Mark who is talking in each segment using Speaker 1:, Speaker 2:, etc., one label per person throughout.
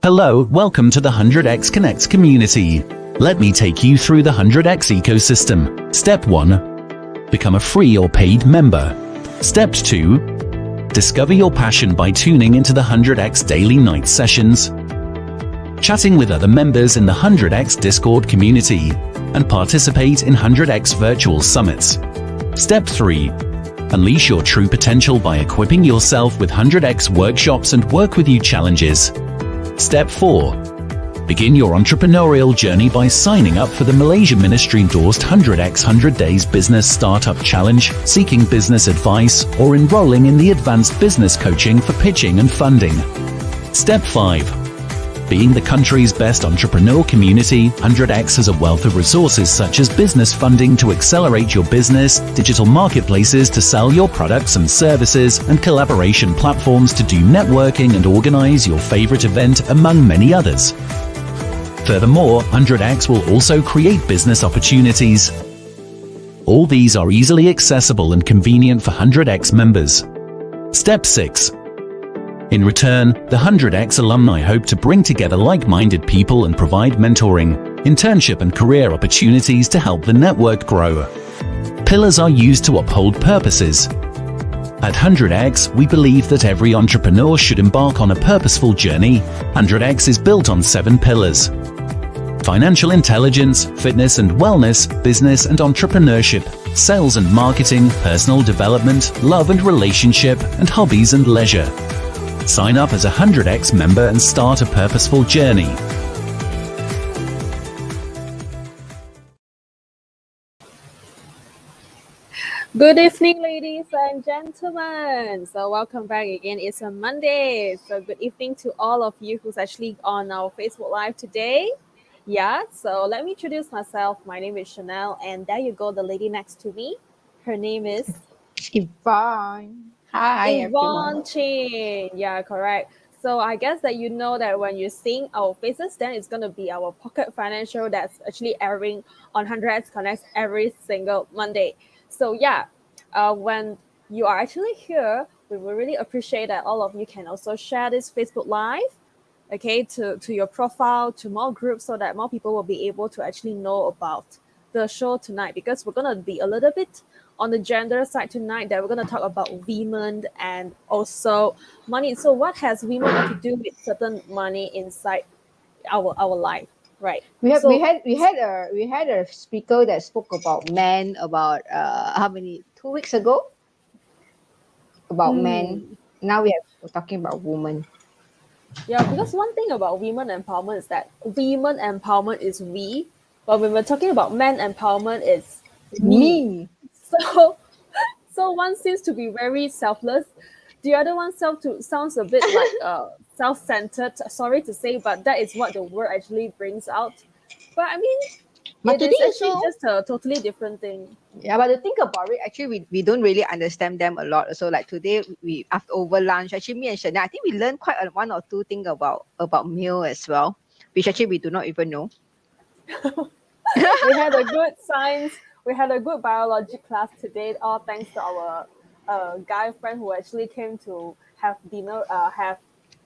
Speaker 1: Hello, welcome to the 100x Connect community. Let me take you through the 100x ecosystem. Step 1. Become a free or paid member. Step 2. Discover your passion by tuning into the 100x daily night sessions, chatting with other members in the 100x Discord community, and participate in 100x virtual summits. Step 3. Unleash your true potential by equipping yourself with 100x workshops and work with you challenges. Step 4. Begin your entrepreneurial journey by signing up for the Malaysia Ministry-endorsed 100x 100 Days Business Startup Challenge, seeking business advice, or enrolling in the Advanced Business Coaching for pitching and funding. Step 5. Being the country's best entrepreneur community, 100x has a wealth of resources such as business funding to accelerate your business, digital marketplaces to sell your products and services, and collaboration platforms to do networking and organize your favorite event, among many others. Furthermore, 100x will also create business opportunities. All these are easily accessible and convenient for 100x members. Step 6. In return, the 100x alumni hope to bring together like-minded people and provide mentoring, internship and career opportunities to help the network grow. Pillars are used to uphold purposes. At 100x, we believe that every entrepreneur should embark on a purposeful journey. 100x is built on 7 pillars: financial intelligence, fitness and wellness, business and entrepreneurship, sales and marketing, personal development, love and relationship, and hobbies and leisure. Sign up as a 100x member and start a purposeful journey.
Speaker 2: Good evening, ladies and gentlemen. So welcome back again. It's a Monday. So good evening to all of you who's actually on our Facebook Live today. Yeah, so let me introduce myself. My name is Chanel, and there you go, the lady next to me. Her name is
Speaker 3: Yvonne. Hi,
Speaker 2: Yvonne
Speaker 3: everyone.
Speaker 2: Chin. Yeah, correct. So I guess that you know that when you're seeing our faces, then it's going to be our Pocket Financial that's actually airing on 100x Connect every single Monday. So yeah, when you are actually here, we will really appreciate that all of you can also share this Facebook Live, okay, to your profile, to more groups, so that more people will be able to actually know about the show tonight, because we're going to be a little bit on the gender side tonight, that we're going to talk about women and also money. So what has women got to do with certain money inside our life, right?
Speaker 3: We had a speaker that spoke about men about how many 2 weeks ago about men. Now we're talking about women.
Speaker 2: Yeah, because one thing about women empowerment is that women empowerment is we, but when we're talking about men empowerment, it's me. So one seems to be very selfless. The other one sounds a bit like self-centered. Sorry to say, but that is what the word actually brings out. But I mean,
Speaker 3: But
Speaker 2: it
Speaker 3: to
Speaker 2: is
Speaker 3: think
Speaker 2: actually
Speaker 3: so,
Speaker 2: just a totally different thing.
Speaker 3: yeah, but to think about it, actually we don't really understand them a lot. So like today we after over lunch, actually me and Chanel, I think we learned quite one or two things about male as well, which actually we do not even know.
Speaker 2: We had a good science, we had a good biology class today, all thanks to our guy friend who actually came to have dinner, have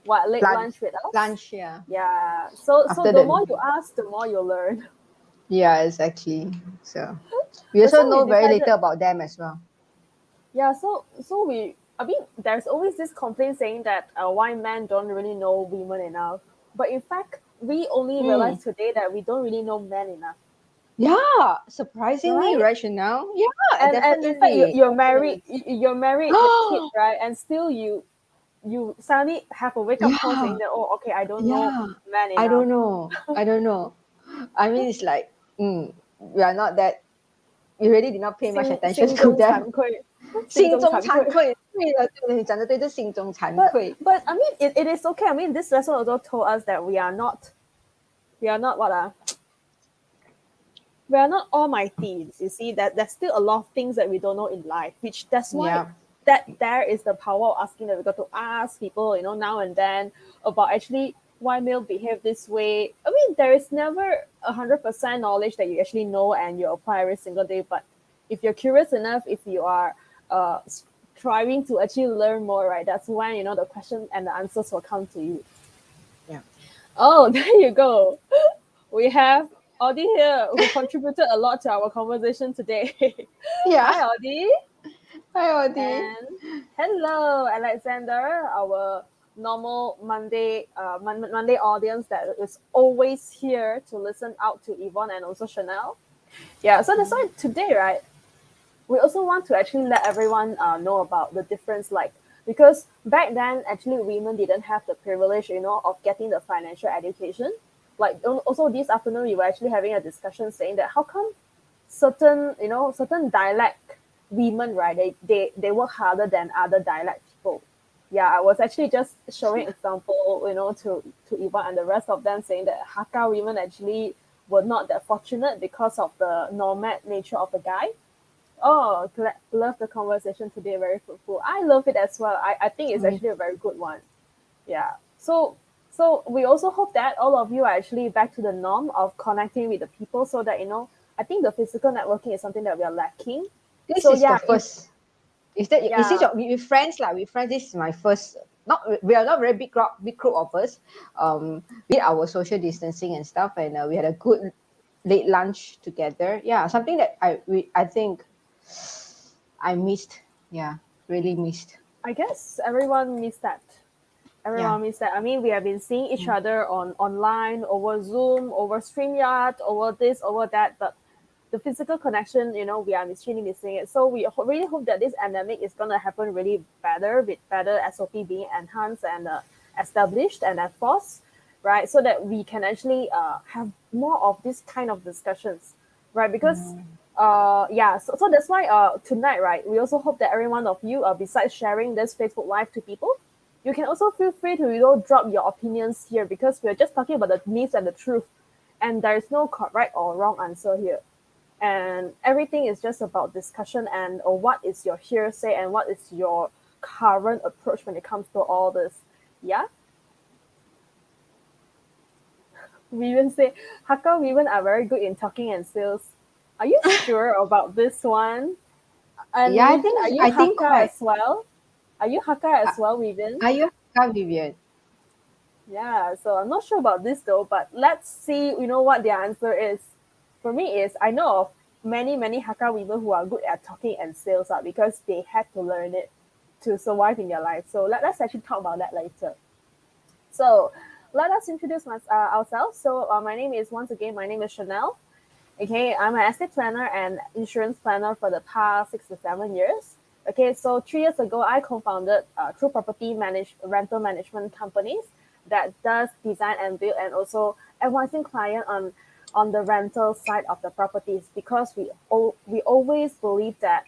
Speaker 2: late lunch with us.
Speaker 3: Lunch, yeah.
Speaker 2: Yeah. So the more you ask, the more you learn.
Speaker 3: Yeah, exactly. So we also know very little about them as well.
Speaker 2: Yeah. So I mean, there's always this complaint saying that why men don't really know women enough. But in fact, we only realized today that we don't really know men enough.
Speaker 3: Yeah, surprisingly, right Chanel? Yeah,
Speaker 2: And
Speaker 3: definitely.
Speaker 2: in fact, you're married with kids, right? And still you suddenly have a wake up call saying that, oh, okay, I don't know men enough.
Speaker 3: I don't know. I mean, it's like, we are not that. We really did not pay much attention to them. 心中惭愧，对了，你讲的对，就心中惭愧。
Speaker 2: But I mean, it is okay. I mean, this lesson also told us that we are not we are not almighty. You see, that there's still a lot of things that we don't know in life, which that's why that there is the power of asking, that we got to ask people, now and then about actually why male behave this way. I mean, there is never 100% knowledge that you actually know and you apply every single day. But if you're curious enough, if you are striving to actually learn more, right, that's when the question and the answers will come to you.
Speaker 3: Yeah.
Speaker 2: Oh, there you go. We have Audie here who contributed a lot to our conversation today.
Speaker 3: Yeah.
Speaker 2: Hi, Audie.
Speaker 3: Hi, Audie.
Speaker 2: And hello, Alexander, our normal Monday audience that is always here to listen out to Yvonne and also Chanel. Yeah, so that's why today, right, we also want to actually let everyone know about the difference, like, because back then, actually, women didn't have the privilege, of getting the financial education. Like, also this afternoon, we were actually having a discussion saying that how come certain dialect women, right, they work harder than other dialect people. Yeah, I was actually just showing example, to Eva and the rest of them, saying that Hakka women actually were not that fortunate because of the nomad nature of the guy. Oh, love the conversation today. Very fruitful. I love it as well. I think it's
Speaker 3: Mm.
Speaker 2: actually a very good one. Yeah. So we also hope that all of you are actually back to the norm of connecting with the people, so that I think the physical networking is something that we are lacking.
Speaker 3: This
Speaker 2: So
Speaker 3: is the
Speaker 2: yeah, if
Speaker 3: first. Is this
Speaker 2: yeah,
Speaker 3: with friends lah? With friends, this is my first. Not we are not very big group of us. We did our social distancing and stuff, and we had a good late lunch together. Yeah, something that I think I missed. Yeah, really missed.
Speaker 2: I guess everyone missed that.
Speaker 3: Yeah.
Speaker 2: Everyone missed that. I mean, we have been seeing each
Speaker 3: Mm.
Speaker 2: other online, over Zoom, over StreamYard, over this, over that, but the physical connection, we are really missing it. So we really hope that this endemic is going to happen really better, with better SOP being enhanced and established and enforced, right? So that we can actually have more of this kind of discussions, right? Because yeah, so that's why tonight, right, we also hope that every one of you, besides sharing this Facebook Live to people, you can also feel free to drop your opinions here, because we're just talking about the myths and the truth, and there is no correct or wrong answer here, and everything is just about discussion and or what is your hearsay and what is your current approach when it comes to all this. Yeah, we even say Hakka women are very good in talking and sales. Are you sure about this one? And
Speaker 3: Yeah,
Speaker 2: Vivian, are you
Speaker 3: I think
Speaker 2: Hakka
Speaker 3: quite.
Speaker 2: as well? Are you Hakka
Speaker 3: Uh,
Speaker 2: as well, Vivian?
Speaker 3: are you Vivian?
Speaker 2: Yeah, so I'm not sure about this though, but let's see, what the answer is. For me is I know of many Hakka women who are good at talking and sales because they had to learn it to survive in their life. So let's actually talk about that later. So let us introduce ourselves. So my name is, once again, my name is Chanel. Okay, I'm an estate planner and insurance planner for the past 6 to 7 years. Okay, so 3 years ago, I co-founded True Property rental management companies that does design and build and also advising client on the rental side of the properties, because we always believe that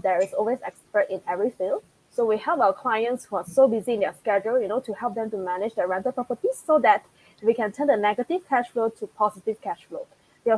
Speaker 2: there is always expert in every field. So we help our clients who are so busy in their schedule, to help them to manage their rental properties, so that we can turn the negative cash flow to positive cash flow. I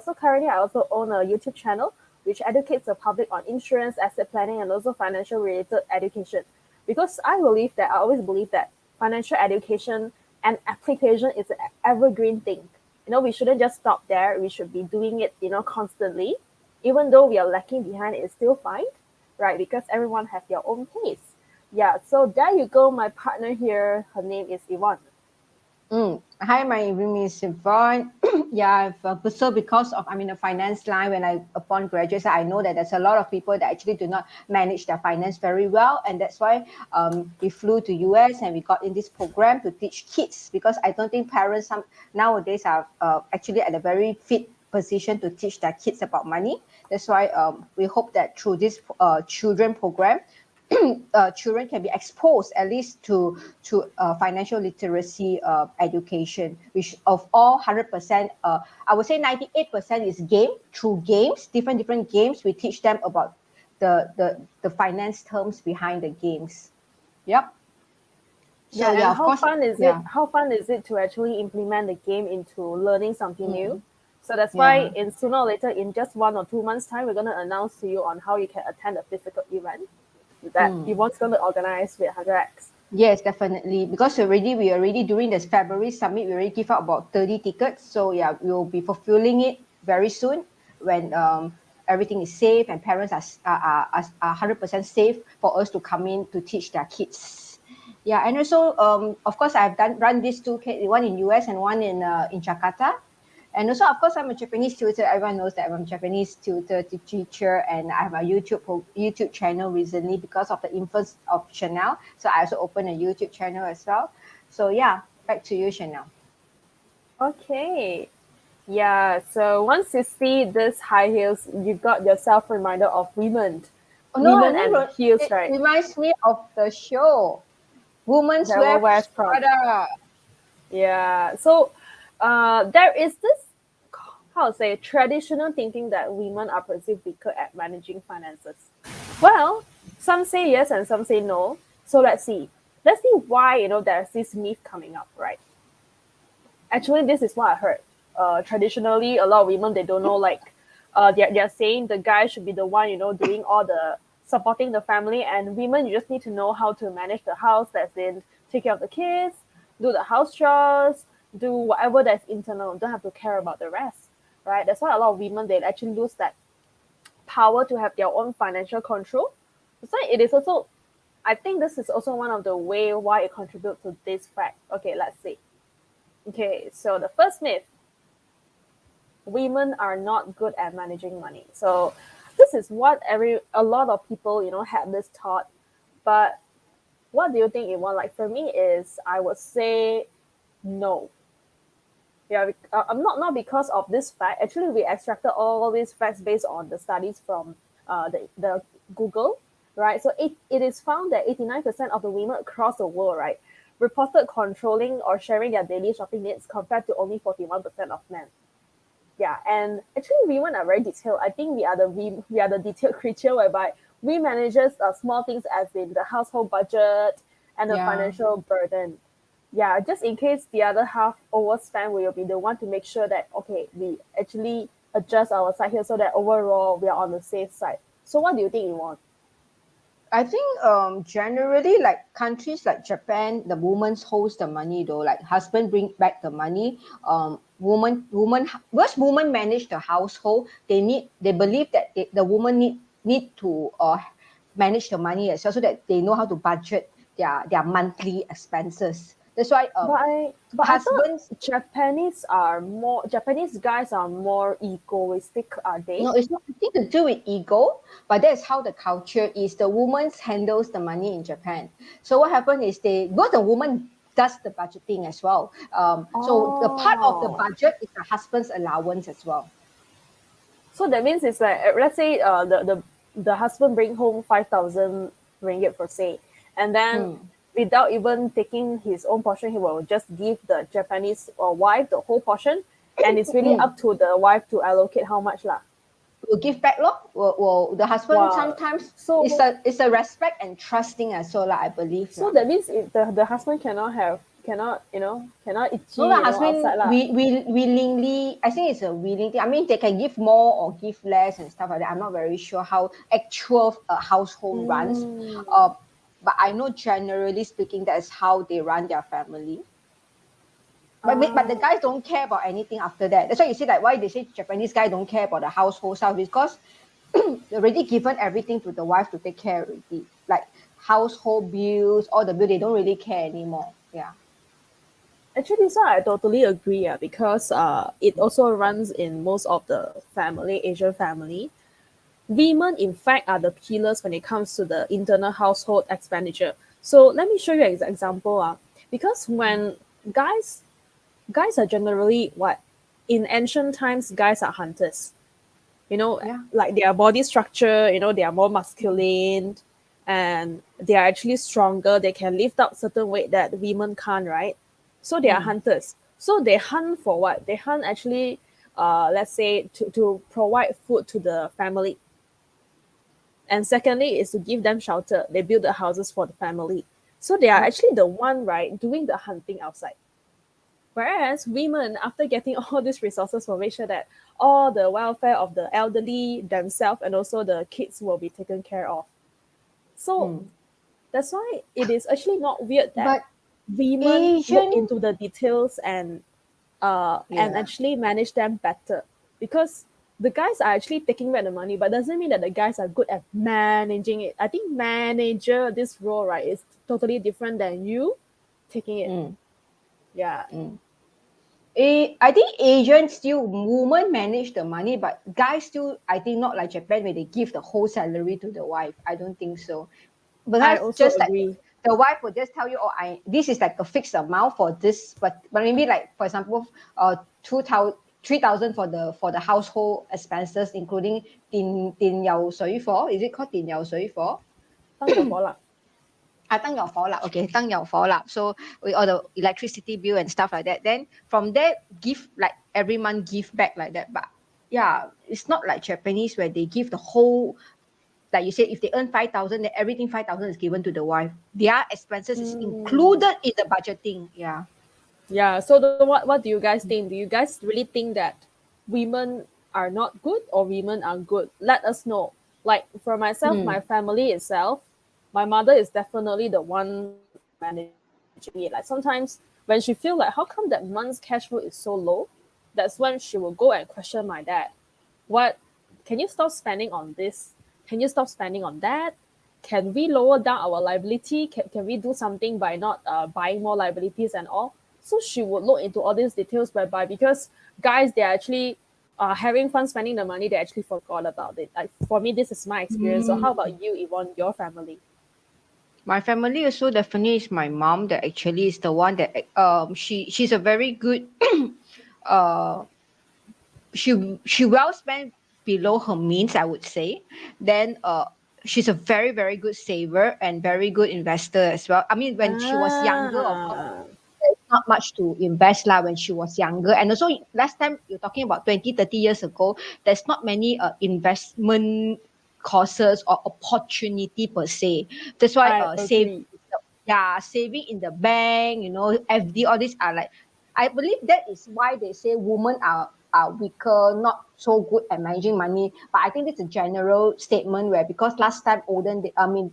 Speaker 2: also own a YouTube channel which educates the public on insurance, asset planning, and also financial related education. Because I always believe that financial education and application is an evergreen thing. We shouldn't just stop there. We should be doing it, constantly. Even though we are lacking behind, it's still fine, right? Because everyone has their own pace. Yeah, so there you go. My partner here, her name is Yvonne.
Speaker 3: Hi, my name is Yvonne. Yeah, so because of I'm in the finance line, when I upon graduation, I know that there's a lot of people that actually do not manage their finance very well, and that's why we flew to US and we got in this program to teach kids, because I don't think parents nowadays are actually at a very fit position to teach their kids about money. That's why we hope that through this children program, children can be exposed at least to financial literacy education, which of all 100%, I would say 98% is through games, different games. We teach them about the finance terms behind the games. Yep. So
Speaker 2: Yeah,
Speaker 3: yeah,
Speaker 2: and
Speaker 3: of course, yeah.
Speaker 2: how fun is it to actually implement the game into learning something new?
Speaker 3: Mm,
Speaker 2: So that's why
Speaker 3: yeah.
Speaker 2: in sooner or later, in just 1 or 2 months' time, we're gonna announce to you on how you can attend a physical event that
Speaker 3: Mm.
Speaker 2: Yvonne's gonna organize with 100x.
Speaker 3: Yes, definitely. Because we already during this February summit, we already give out about 30 tickets. So yeah, we'll be fulfilling it very soon when everything is safe and parents are 100% safe for us to come in to teach their kids. Yeah, and also, of course, I've run these two, one in US and one in Jakarta. And also, of course, I'm a Japanese tutor. Everyone knows that I'm a Japanese tutor, teacher, and I have a YouTube channel recently because of the influence of Chanel. So I also opened a YouTube channel as well. So yeah, back to you, Chanel.
Speaker 2: Okay. Yeah, so once you see this high heels, you got yourself reminder of women.
Speaker 3: Oh no, I
Speaker 2: Women
Speaker 3: mean,
Speaker 2: and heels,
Speaker 3: it
Speaker 2: right?
Speaker 3: reminds me of the show, Women's
Speaker 2: That
Speaker 3: Wear
Speaker 2: will wear from.
Speaker 3: Prada.
Speaker 2: Yeah. So there is this, how to say, traditional thinking that women are perceived weaker at managing finances. Well, some say yes and some say no. So let's see. Let's see why, there's this myth coming up, right? Actually, this is what I heard. Traditionally, a lot of women, they don't know, like, they're saying the guy should be the one, doing all the supporting the family, and women, you just need to know how to manage the house, that's in take care of the kids, do the house chores, do whatever that's internal, don't have to care about the rest, right? That's why a lot of women, they actually lose that power to have their own financial control. So it is also, I think this is also one of the way why it contributes to this fact. Okay, let's see. Okay, so the first myth, women are not good at managing money. So this is what a lot of people, had this thought. But what do you think it was? Like for me is I would say no. Yeah, I'm not because of this fact. Actually, we extracted all these facts based on the studies from the Google, right? So it is found that 89% of the women across the world, right, reported controlling or sharing their daily shopping needs compared to only 41% of men. Yeah, and actually women are very detailed. I think we are the detailed creature whereby we manages small things as in the household budget and the
Speaker 3: Yeah.
Speaker 2: financial burden. Yeah, just in case the other half overspend, we will be the one to make sure that okay, we actually adjust our side here so that overall we are on the safe side. So what do you think you want?
Speaker 3: I think generally like countries like Japan, the woman holds the money though. Like husband bring back the money. Once women manage the household, they believe that the woman need to manage the money as well, so that they know how to budget their monthly expenses. That's why
Speaker 2: But I thought
Speaker 3: husbands.
Speaker 2: Japanese guys are more egoistic, are they?
Speaker 3: No, it's not nothing to do with ego, but that's how the culture is. The woman handles the money in Japan. So what happened is both the woman does the budgeting as well. So the part of the
Speaker 2: Oh.
Speaker 3: budget is the husband's allowance as well.
Speaker 2: So that means it's like let's say the husband bring home 5,000 ringgit for say, and then
Speaker 3: Hmm.
Speaker 2: without even taking his own portion, he will just give the Japanese wife the whole portion, and it's really
Speaker 3: Hmm.
Speaker 2: up to the wife to allocate how much lah.
Speaker 3: Will give back lor. Will the husband
Speaker 2: Wow.
Speaker 3: sometimes
Speaker 2: So
Speaker 3: it's a respect and trusting as well, I believe.
Speaker 2: so that means if the husband cannot itchy
Speaker 3: No, the
Speaker 2: outside
Speaker 3: husband
Speaker 2: lah.
Speaker 3: willingly, I think it's a willing thing. I mean, they can give more or give less and stuff like that. I'm not very sure how actual household runs.
Speaker 2: Mm.
Speaker 3: But I know generally speaking, that's how they run their family. But the
Speaker 2: Ah.
Speaker 3: guys don't care about anything after that. That's why you see like why they say Japanese guy don't care about the household stuff, because they already given everything to the wife to take care already. Like household bills, all the bill, they don't really care anymore. Yeah.
Speaker 2: Actually, so I totally agree. Yeah, because it also runs in most of the Asian family. Women, in fact, are the pillars when it comes to the internal household expenditure. So let me show you an example. Because when guys guys are generally what in ancient times, guys are hunters.
Speaker 3: Yeah.
Speaker 2: Like their body structure, they are more masculine, and they are actually stronger. They can lift up certain weight that women can't, right? So they are
Speaker 3: Mm.
Speaker 2: hunters. So they hunt for what? They hunt actually, let's say, to provide food to the family. And secondly is to give them shelter. They build the houses for the family. So they are
Speaker 3: Yep.
Speaker 2: actually the one, right, doing the hunting outside. Whereas women, after getting all these resources, will make sure that all the welfare of the elderly, themselves, and also the kids will be taken care of. So
Speaker 3: Mm.
Speaker 2: that's why it is actually not weird that
Speaker 3: But
Speaker 2: women look
Speaker 3: Asian,
Speaker 2: into the details and
Speaker 3: yeah.
Speaker 2: actually manage them better. Because the guys are actually taking back the money, but doesn't mean that the guys are good at managing it. I think manager, this role, right, is totally different than you taking it. Yeah.
Speaker 3: I think Asian still women manage the money, but guys still, I think, not like Japan where they give the whole salary to the wife. I don't think so.
Speaker 2: I
Speaker 3: Because
Speaker 2: also
Speaker 3: just like
Speaker 2: agree.
Speaker 3: the wife will just tell you, oh, this is like a fixed amount for this, but maybe like for example, 2,000, 3,000 for the household expenses, including 电油水火. Is it called 电油水火? 燈油火蠟. Okay, 燈油火蠟. So with all the electricity bill and stuff like that. Then from there, give like every month give back like that. But yeah, it's not like Japanese where they give the whole. Like you said, if they earn 5,000, then everything 5,000 is given to the wife. Their expenses is included in the budgeting. Yeah.
Speaker 2: Yeah. So what do you guys think? Do you guys really think that women are not good or women are good? Let us know. Like for myself, my family itself, my mother is definitely the one managing it. Like sometimes when she feel like how come that month's cash flow is so low, that's when she will go and question my dad. What can you stop spending on this? Can you stop spending on that? Can we lower down our liability? Can we do something by not buying more liabilities and all? So she would look into all these details whereby because guys, they're actually having fun spending the money, they actually forgot about it. Like for me, this is my experience. So how about you, Yvonne, your family?
Speaker 3: My family also definitely is my mom that actually is the one that she's a very good uh she well spent below her means, I would say. Then she's a very, very good saver and very good investor as well. I mean, when she was younger, of course, there's not much to invest lah when she was younger. And also last time you're talking about 20, 30 years ago, there's not many investment courses or opportunity per se. That's why
Speaker 2: I agree.
Speaker 3: saving in the bank, FD, all these are like, I believe that is why they say women are weaker, not so good at managing money. But I think it's a general statement where because last time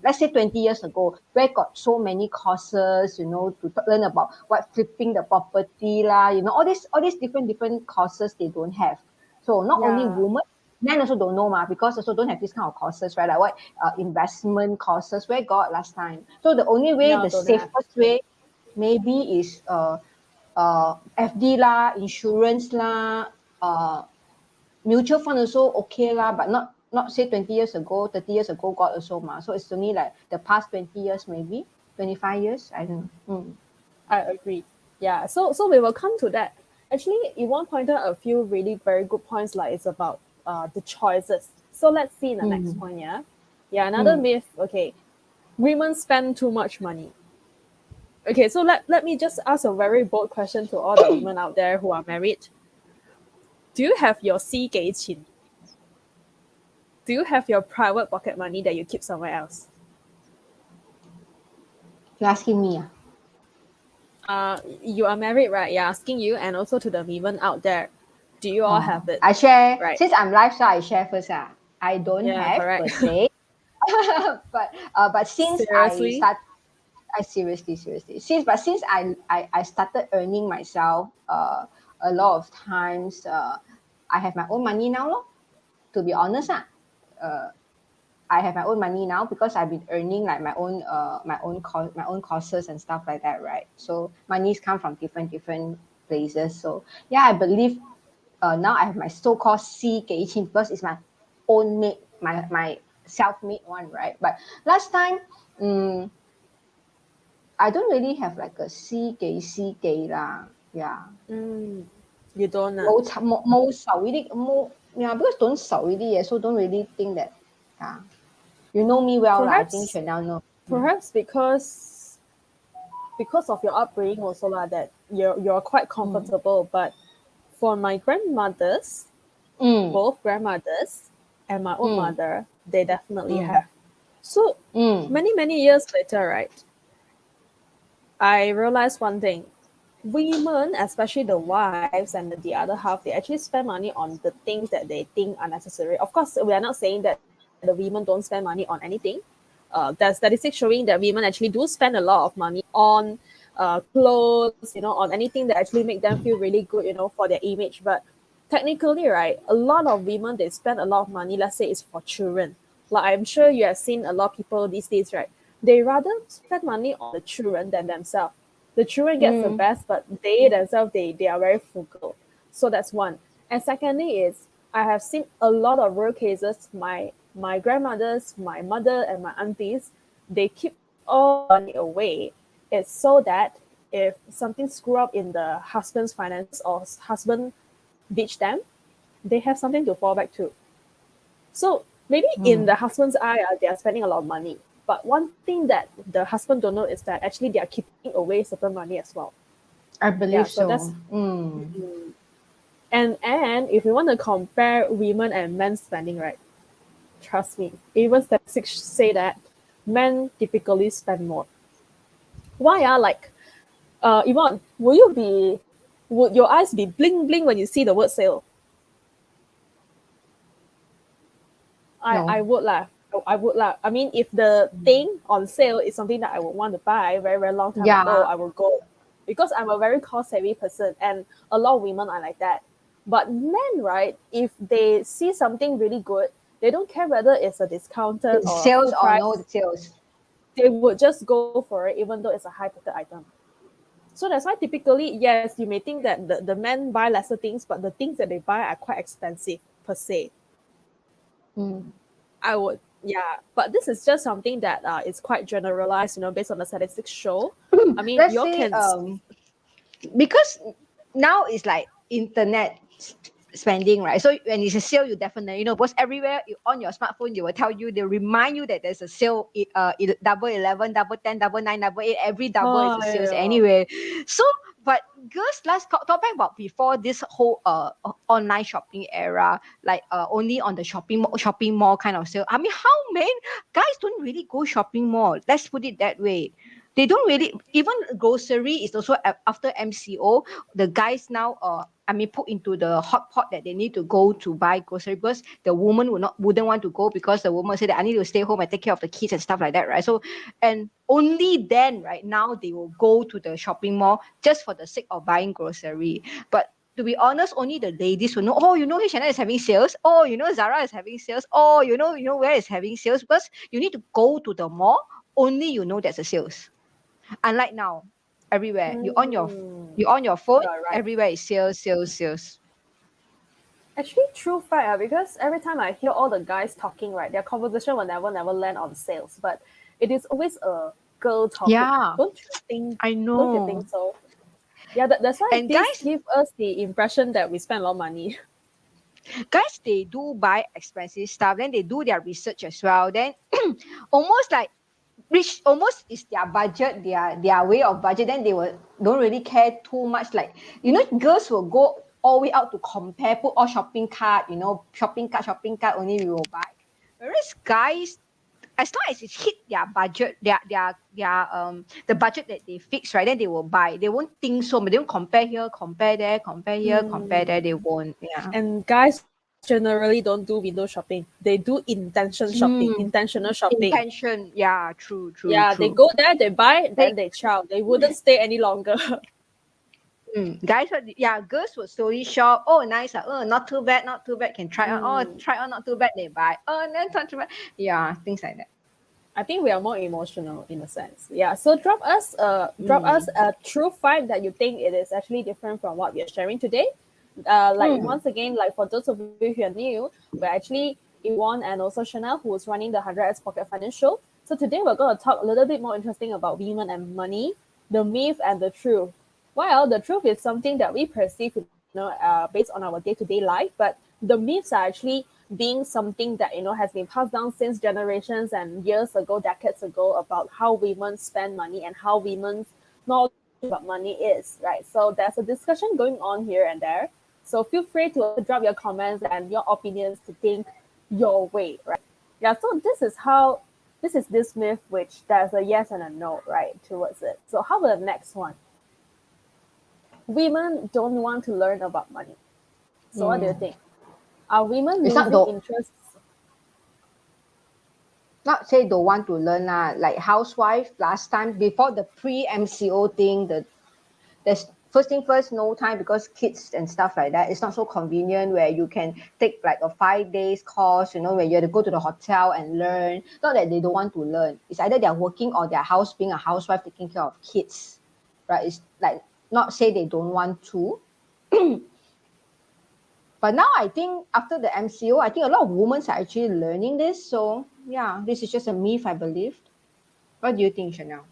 Speaker 3: let's say 20 years ago, where got so many courses, to learn about what flipping the property lah, all these different courses they don't have. So not only
Speaker 2: Yeah.
Speaker 3: women, men also don't know because also don't have this kind of courses, right? Like what investment courses where got last time. So the only way,
Speaker 2: No,
Speaker 3: the
Speaker 2: don't have.
Speaker 3: safest way, maybe is FD lah, insurance lah, mutual fund also okay lah, but not say 20 years ago, 30 years ago got also ma. So it's only like the past 20 years maybe, 25 years, I don't know.
Speaker 2: I agree. Yeah. So we will come to that. Actually, Yvonne pointed a few really very good points. Like it's about the choices. So let's see in the next point. Yeah. Yeah. Another myth. Okay, women spend too much money. Okay. So let me just ask a very bold question to all the women out there who are married. Do you have your 𝗧chị𝗽𝗶? Do you have your private pocket money that you keep somewhere else?
Speaker 3: You're asking me?
Speaker 2: You are married, right? Yeah, asking you and also to the women out there. Do you all have it?
Speaker 3: I share,
Speaker 2: Right.
Speaker 3: since I'm lifestyle, I share first. I don't
Speaker 2: Yeah,
Speaker 3: have
Speaker 2: correct.
Speaker 3: per se. but since
Speaker 2: Seriously?
Speaker 3: seriously, since I started earning myself a lot of times, I have my own money now lor, to be honest. I have my own money now because I've been earning like my own courses and stuff like that, right? So monies come from different places. So yeah, I believe now I have my so-called 𝗧chị𝗽𝗶 because it's my own made, my self-made one, right? But last time, I don't really have like a 𝗧chị𝗽𝗶 lah. Yeah.
Speaker 2: You don't.
Speaker 3: Yeah, because don't 少一粒, so don't really think that. Yeah. You know me well lah. I think
Speaker 2: Perhaps,
Speaker 3: Chanel know.
Speaker 2: perhaps because of your upbringing also lah, that you're quite comfortable. But for my grandmothers, both grandmothers and my own mother, they definitely have. So many years later, right? I realized one thing. Women, especially the wives and the other half, they actually spend money on the things that they think are necessary. Of course, we are not saying that the women don't spend money on anything. There's statistics showing that women actually do spend a lot of money on clothes, on anything that actually make them feel really good, for their image. But technically, right, a lot of women, they spend a lot of money, let's say it's for children. Like I'm sure you have seen a lot of people these days, right? They rather spend money on the children than themselves. The children gets the best, but they themselves, they are very frugal. So that's one. And secondly is I have seen a lot of rare cases. My grandmothers, my mother, and my aunties, they keep all money away. It's so that if something screw up in the husband's finances or husband ditch them, they have something to fall back to. So maybe in the husband's eye, they are spending a lot of money. But one thing that the husband don't know is that actually they are keeping away certain money as well.
Speaker 3: I believe
Speaker 2: Yeah,
Speaker 3: so.
Speaker 2: that's and if you want to compare women and men spending, right? Trust me, even statistics say that men typically spend more. Why are like Yvonne, would your eyes be bling bling when you see the word sale? I
Speaker 3: No.
Speaker 2: would lah. I would lah. I mean, if the thing on sale is something that I would want to buy very, very long time ago,
Speaker 3: Yeah.
Speaker 2: I will go. Because I'm a very cost savvy person and a lot of women are like that. But men, right, if they see something really good, they don't care whether it's a discounted
Speaker 3: It's
Speaker 2: or a
Speaker 3: sales
Speaker 2: full
Speaker 3: or
Speaker 2: price.
Speaker 3: no sales.
Speaker 2: They would just go for it even though it's a high ticket item. So that's why typically, yes, you may think that the men buy lesser things, but the things that they buy are quite expensive per se. I would, yeah. But this is just something that is quite generalized, based on the statistics show. I mean,
Speaker 3: Let's
Speaker 2: you all
Speaker 3: say
Speaker 2: can.
Speaker 3: because now it's like internet spending, right? So when it's a sale, you definitely know, because everywhere on your smartphone, they will tell you, they remind you that there's a sale, double 11, double 10, double 9, double 8, every double is a sales
Speaker 2: Oh,
Speaker 3: anyway. So, but girls, let's talk back about before this whole online shopping era, like only on the shopping mall kind of sale. I mean, how many guys don't really go shopping mall? Let's put it that way. They don't really, even grocery is also after MCO, the guys now put into the hot pot that they need to go to buy grocery, because the woman wouldn't want to go, because the woman said that I need to stay home and take care of the kids and stuff like that, right? So, and only then, right now, they will go to the shopping mall just for the sake of buying grocery. But to be honest, only the ladies will know, oh, H&M is having sales. Oh, Zara is having sales. Oh, where is having sales, because you need to go to the mall, only there's a sales. Unlike now, everywhere you on your phone,
Speaker 2: you're right.
Speaker 3: everywhere is sales, sales, sales.
Speaker 2: Actually, true fact, because every time I hear all the guys talking, right, their conversation will never land on sales, but it is always a girl topic.
Speaker 3: Yeah,
Speaker 2: Don't you think?
Speaker 3: I
Speaker 2: Don't you
Speaker 3: know.
Speaker 2: think so? Yeah, that's why
Speaker 3: And
Speaker 2: this gives us the impression that we spend a lot of money.
Speaker 3: guys, they do buy expensive stuff. Then they do their research as well. Then almost like which almost is their budget, their way of budget. Then they don't really care too much. Like girls will go all the way out to compare, put all shopping cart, shopping cart only we will buy. Whereas guys, as long as it hit their budget, their the budget that they fix, right, then they will buy. They won't think so, but they won't compare here, compare there, compare here, compare there. They won't. Yeah.
Speaker 2: And guys generally don't do window shopping. They do intentional shopping.
Speaker 3: Intention. Yeah. True. True.
Speaker 2: Yeah, they
Speaker 3: True.
Speaker 2: go there, they buy,
Speaker 3: They
Speaker 2: then they chow. They wouldn't stay any longer.
Speaker 3: guys, girls would slowly shop. Oh, nice. Oh, not too bad, not too bad. Can try on. Oh, try on, not too bad. They buy. Oh, then not too bad. Yeah, things like that.
Speaker 2: I think we are more emotional in a sense. Yeah. So drop us a true fact that you think it is actually different from what we are sharing today. Once again, like for those of you who are new, we're actually Yvonne and also Chanel, who is running the 100x Pocket Finance Show. So today we're going to talk a little bit more interesting about women and money, the myth and the truth. Well, the truth is something that we perceive, based on our day-to-day life, but the myths are actually being something that has been passed down since generations and years ago, decades ago, about how women spend money and how women's knowledge about money is, right? So there's a discussion going on here and there. So feel free to drop your comments and your opinions to think your way, right? Yeah, so this is this myth which there's a yes and a no, right, towards it. So how about the next one? Women don't want to learn about money. So what do you think? Are women
Speaker 3: It's not
Speaker 2: losing interest?
Speaker 3: not say don't want to learn like housewife last time before the pre-MCO thing. There's first thing first, no time because kids and stuff like that. It's not so convenient where you can take like a 5 days course, where you have to go to the hotel and learn. Not that they don't want to learn. It's either they're working or they're being a housewife taking care of kids, right? It's like not say they don't want to. But now I think after the MCO, I think a lot of women are actually learning this. So yeah, this is just a myth, I believe. What do you think, Chanel?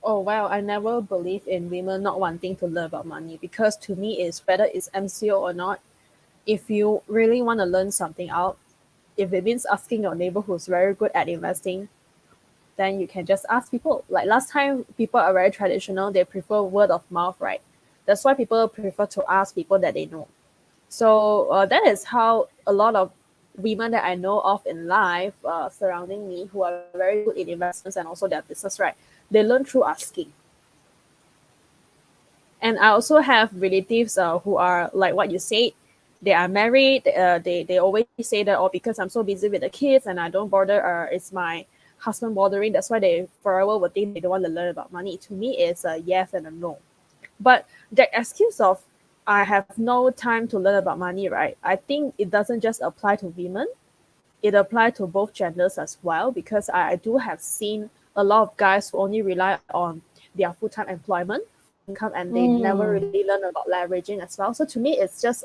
Speaker 2: Oh wow, I never believe in women not wanting to learn about money, because to me it's whether it's MCO or not. If you really want to learn something out, if it means asking your neighbor who's very good at investing, then you can just ask people. Like last time, people are very traditional. They prefer word of mouth, right? That's why people prefer to ask people that they know. So that is how a lot of women that I know of in life surrounding me who are very good in investments and also their business, right? They learn through asking. And I also have relatives who are like what you said. They are married. They always say that, oh, because I'm so busy with the kids and I don't bother, it's my husband bothering. That's why they forever would think they don't want to learn about money. To me, it's a yes and a no. But the excuse of I have no time to learn about money, right? I think it doesn't just apply to women. It applies to both genders as well, because I do have seen a lot of guys who only rely on their full-time employment income and they never really learn about leveraging as well. So to me, it's just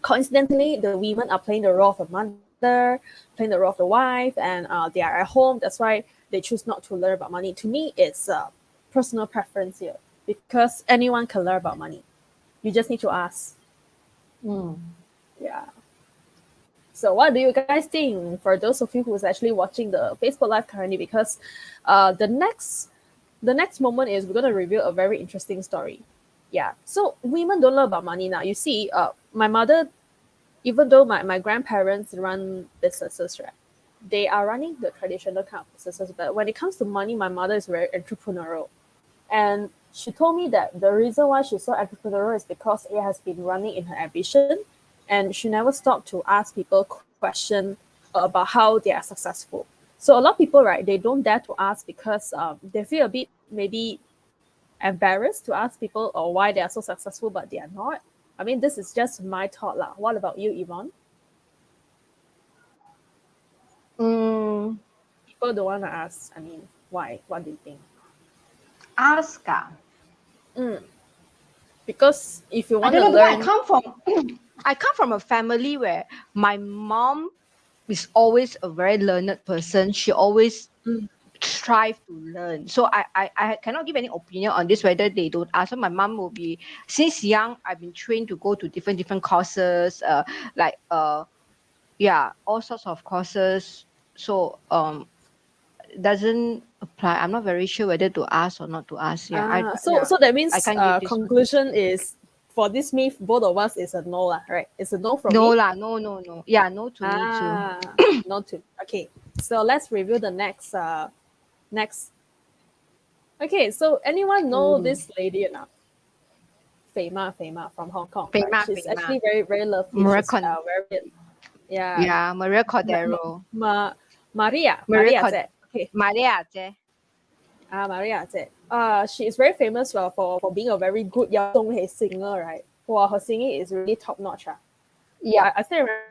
Speaker 2: coincidentally, the women are playing the role of a mother, playing the role of the wife, and they are at home. That's why they choose not to learn about money. To me, it's personal preference here, because anyone can learn about money. You just need to ask. Yeah. So what do you guys think, for those of you who's actually watching the Facebook Live currently? Because the next moment is we're going to reveal a very interesting story. Yeah. So women don't learn about money now. You see, my mother, even though my grandparents run businesses, right? They are running the traditional kind of businesses. But when it comes to money, my mother is very entrepreneurial. And she told me that the reason why she's so entrepreneurial is because it has been running in her ambition. And she never stopped to ask people questions about how they are successful. So a lot of people, right, they don't dare to ask because they feel a bit maybe embarrassed to ask people or why they are so successful, but they are not. I mean, this is just my thought lah. What about you, Yvonne? People don't want to ask. I mean, why? What do you think?
Speaker 3: Ask.
Speaker 2: Because if you
Speaker 3: I
Speaker 2: want
Speaker 3: don't
Speaker 2: to
Speaker 3: know, because
Speaker 2: learn,
Speaker 3: I come from a family where my mom is always a very learned person. She always strive to learn. So I cannot give any opinion on this whether they don't ask. So my mom will be, since young, I've been trained to go to different courses, all sorts of courses. So doesn't apply. I'm not very sure whether to ask or not to ask.
Speaker 2: so that means
Speaker 3: I can't give this
Speaker 2: conclusion is, for this myth, both of us is a no lah, right? It's a no from
Speaker 3: no
Speaker 2: me.
Speaker 3: lah, no. Yeah, no to me too.
Speaker 2: No to. Okay, so let's review the next. Okay, so anyone know this lady or not? 𝗧់媽 from Hong Kong. Right?
Speaker 3: 𝗧്מה,
Speaker 2: She's
Speaker 3: 𝗧്מה.
Speaker 2: actually very, very lovely.
Speaker 3: Moroccan.
Speaker 2: She's very, yeah.
Speaker 3: Yeah, Maria Cordero.
Speaker 2: Maria
Speaker 3: Maria
Speaker 2: 姐. Okay.
Speaker 3: Maria姐.
Speaker 2: Maria姐. She is very famous for being a very good Yao singer, right? Wow, her singing is really top notch.
Speaker 3: Yeah.
Speaker 2: I still remember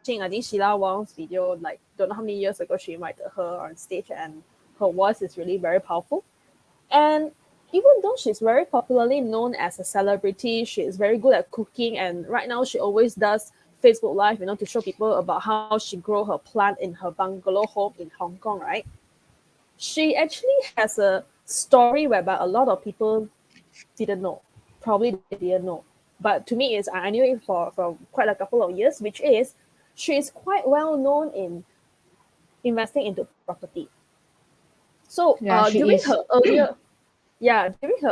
Speaker 2: watching, I think, Sheila Wong's video, like, don't know how many years ago she invited her on stage, and her voice is really very powerful. And even though she's very popularly known as a celebrity, she is very good at cooking, and right now she always does Facebook Live, to show people about how she grew her plant in her bungalow home in Hong Kong, right? She actually has a story whereby a lot of people didn't know. Probably they didn't know. But to me, I knew it for quite a couple of years, which is she is quite well known in investing into property. So during her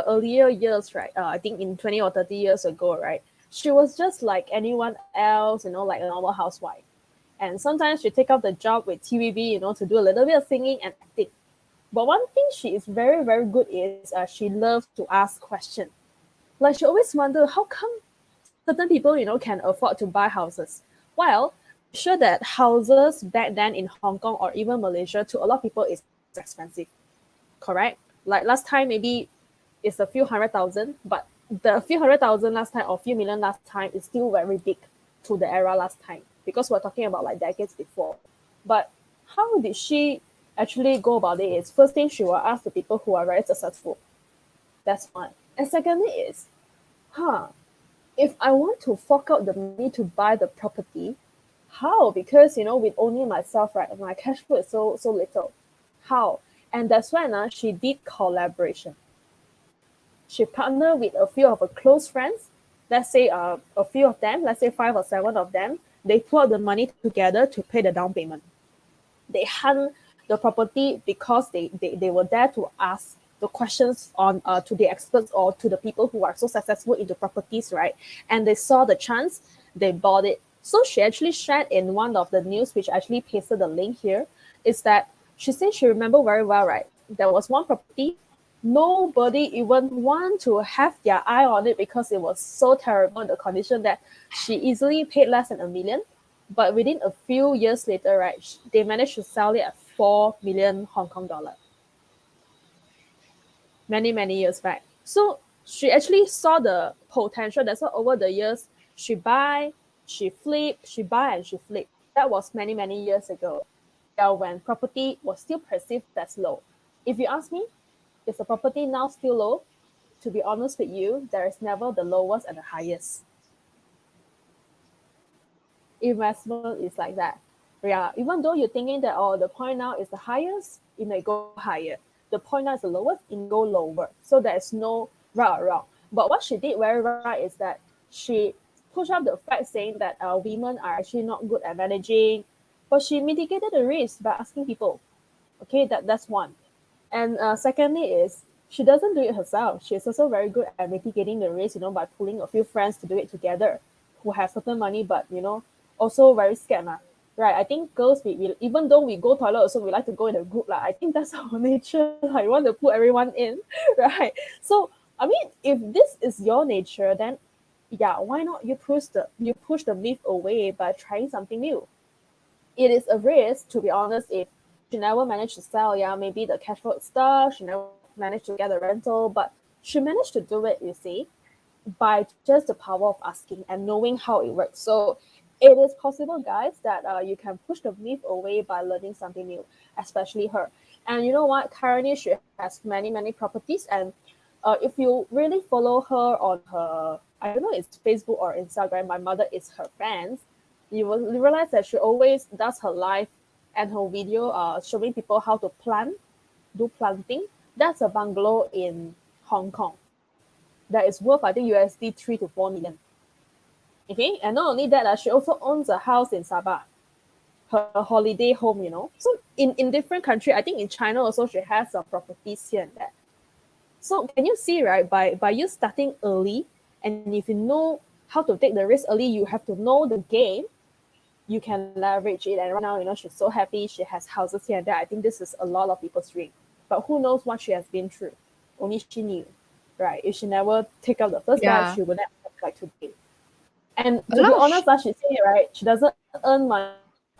Speaker 2: earlier years, right? I think in 20 or 30 years ago, right? She was just like anyone else, like a normal housewife. And sometimes she take up the job with TVB, to do a little bit of singing and acting. But one thing she is very, very good is she loves to ask questions. Like, she always wonder, how come certain people, can afford to buy houses? Well, I'm sure that houses back then in Hong Kong or even Malaysia, to a lot of people, is expensive. Correct? Like last time, maybe is a few 100,000, but the few 100,000 last time or few million last time is still very big to the era last time, because we're talking about like decades before. But how did she actually go about it is, first thing, she will ask the people who are very successful. That's one. And secondly is, if I want to fork out the money to buy the property, how? Because, with only myself, right, my cash flow is so little. How? And that's when she did collaboration. She partnered with a few of her close friends. Let's say a few of them, let's say 5 or 7 of them. They put the money together to pay the down payment. They hunt the property because they were there to ask the questions on to the experts or to the people who are so successful into properties, right? And they saw the chance, they bought it. So she actually shared in one of the news, which actually pasted the link here, is that she said she remember very well, right? There was one property, nobody even want to have their eye on it because it was so terrible in the condition that she easily paid less than $1 million. But within a few years later, right, they managed to sell it at 4 million Hong Kong dollar. Many years back. So she actually saw the potential. That's why over the years, she buy, she flip, she buy and she flip. That was many years ago, when property was still perceived as low. If you ask me, is the property now still low? To be honest with you, there is never the lowest and the highest. Investment is like that. Yeah, even though you're thinking that, the point now is the highest, it may go higher. The point now is the lowest, it may go lower. So there's no right or wrong. But what she did very right is that she pushed up the fact saying that women are actually not good at managing, but she mitigated the risk by asking people. Okay, that's one. And secondly is, she doesn't do it herself. She's also very good at mitigating the risk, by pulling a few friends to do it together who have certain money, but, also very scared. Right, I think girls, we even though we go toilet also, we like to go in a group. I think that's our nature. I want to put everyone in, right? So, I mean, if this is your nature, then yeah, why not you push the myth away by trying something new? It is a risk, to be honest, if she never managed to sell, maybe the cash flow is stuck, she never managed to get a rental, but she managed to do it, you see, by just the power of asking and knowing how it works. So it is possible, guys, that you can push the myth away by learning something new, especially her. And you know what? Currently, she has many properties. And if you really follow her on her, I don't know, it's Facebook or Instagram, my mother is her fans, you will realize that she always does her live and her video showing people how to do planting. That's a bungalow in Hong Kong that is worth, I think, USD 3 to 4 million. Okay, and not only that, she also owns a house in Sabah, her holiday home, So in different countries, I think in China also she has some properties here and there. So can you see, right, by you starting early, and if you know how to take the risk early, you have to know the game, you can leverage it. And right now, she's so happy, she has houses here and there. I think this is a lot of people's dream. But who knows what she has been through? Only she knew, right? If she never take out the first step, she would never have like today. And to be honest, as she said, right, she doesn't earn a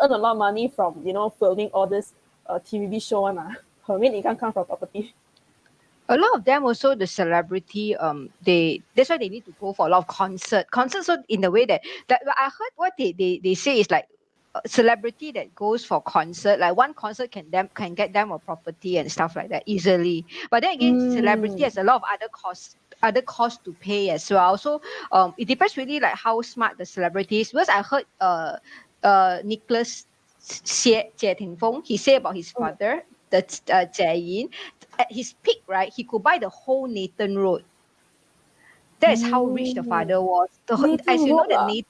Speaker 2: lot of money from, filming all this TV show. Her main income comes from property.
Speaker 3: A lot of them also, the celebrity, that's why they need to go for a lot of concerts. So in the way that I heard what they say is like a celebrity that goes for concert, like one concert can get them a property and stuff like that easily. But then again, celebrity has a lot of other costs to pay as well. So it depends really like how smart the celebrity is. Because I heard Nicholas 𝗧cie𝗶𝗰, he said about his father, the 𝗧cie𝗽𝗰, at his peak, right, he could buy the whole Nathan Road. That is how rich the father was. As you know, that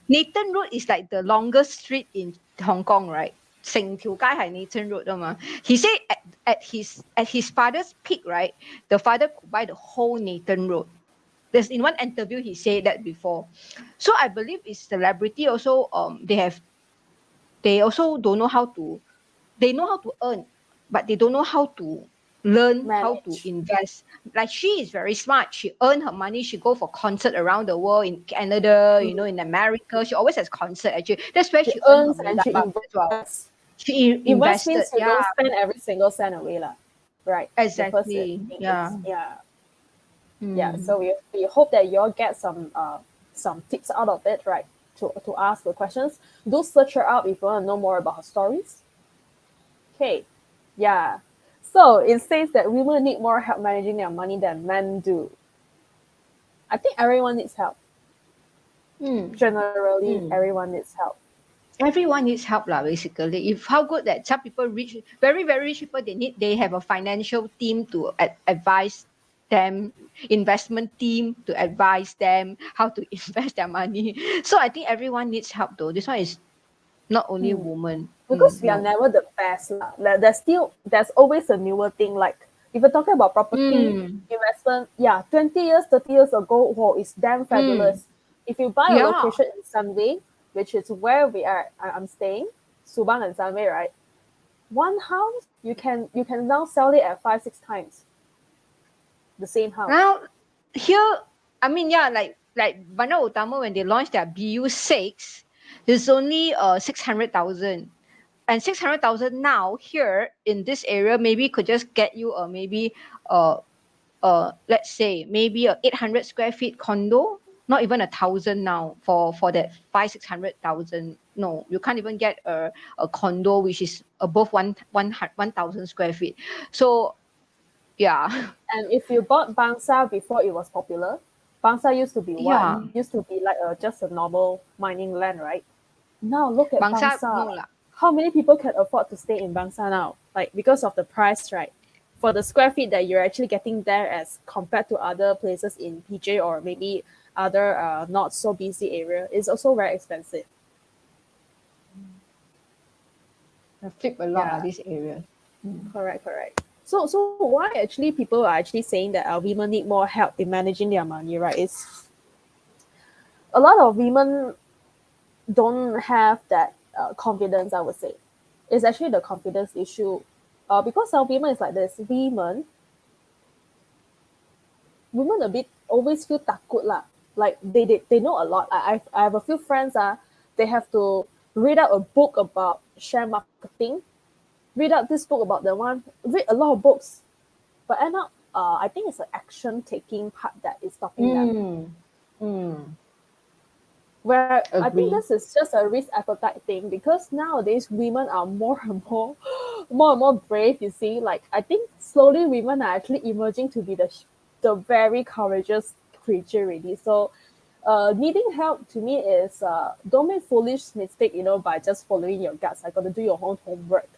Speaker 3: Nathan Road is like the longest street in Hong Kong, right? 成條街係 Nathan Road 啊嘛. He said at his father's peak, right, the father could buy the whole Nathan Road. There's in one interview he said that before. So I believe it's celebrity also. They also don't know how to. They know how to earn, but they don't know how to learn how to invest. Like she is very smart. She earned her money. She go for concert around the world, in Canada, in America. She always has concert. Actually, that's where she earns her money as well. She invested.
Speaker 2: You don't spend every single cent away, right?
Speaker 3: Exactly.
Speaker 2: Yeah. Yeah, so we hope that you all get some tips out of it, right? To ask the questions. Do search her out if you want to know more about her stories. Okay, yeah. So it says that women need more help managing their money than men do. I think everyone needs help. Generally, everyone needs help.
Speaker 3: Everyone needs help lah, basically. If how good that some people rich, very, very rich people, they have a financial team to advise them, investment team to advise them how to invest their money. So I think everyone needs help though. This one is not only women.
Speaker 2: Because we are
Speaker 3: No.
Speaker 2: never the best. Like, there's always a newer thing. Like if you're talking about property investment, 20 years, 30 years ago, wow, it's damn fabulous. If you buy a
Speaker 3: Yeah.
Speaker 2: location in Sunway, which is where I'm staying, Subang and Sunway, right? One house, you can now sell it at 5-6 times the same house.
Speaker 3: Now here, I mean, like Bandar Utama, when they launched their BU6, there's only 600,000. And 600,000 now here in this area maybe could just get you maybe let's say maybe a 800 square feet condo, not even 1,000 now for that 500,000-600,000. No, you can't even get a condo which is above 1,000 square feet. So yeah.
Speaker 2: And if you bought Bangsa before it was popular, Bangsa used to be what?
Speaker 3: Yeah.
Speaker 2: Used to be like just a normal mining land, right? Now look at
Speaker 3: Bangsa,
Speaker 2: Bangsa.
Speaker 3: no lah.
Speaker 2: How many people can afford to stay in Bangsa now? Like because of the price, right? For the square feet that you're actually getting there as compared to other places in PJ or maybe other not so busy area, is also very expensive.
Speaker 3: Flip a lot this area.
Speaker 2: Correct. So why actually people are actually saying that women need more help in managing their money, right? It's a lot of women don't have that confidence, I would say. It's actually the confidence issue. Because some women is like this. Women a bit always feel takut lah. Like they know a lot. I have a few friends they have to read out a book about share marketing, read out this book about the one, read a lot of books, but end up I think it's the action taking part that is stopping them. Where I think this is just a risk appetite thing, because nowadays women are more and more brave, you see. Like I think slowly women are actually emerging to be the very courageous creature really. So needing help to me is don't make foolish mistake, by just following your guts. I got to do your own homework.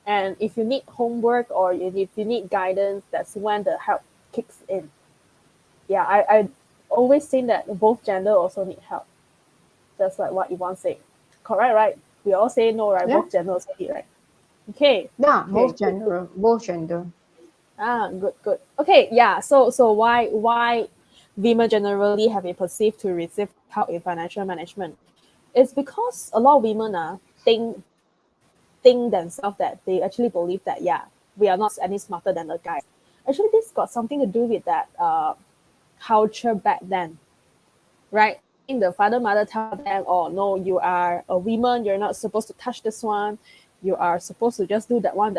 Speaker 2: And if you need homework or if you need guidance, that's when the help kicks in. Yeah, I always think that both gender also need help. Just like what Yvonne said. Correct, right? We all say no, right?
Speaker 3: Yeah.
Speaker 2: Both gender also need, right? Okay.
Speaker 3: Yeah,
Speaker 2: Okay.
Speaker 3: both gender.
Speaker 2: Good. Okay, yeah. So why women generally have been perceived to receive help in financial management? It's because a lot of women think themselves that they actually believe that we are not any smarter than the guys. Actually, this got something to do with that culture back then, right? The father mother tell them, oh no, you are a woman, you're not supposed to touch this one, you are supposed to just do that one.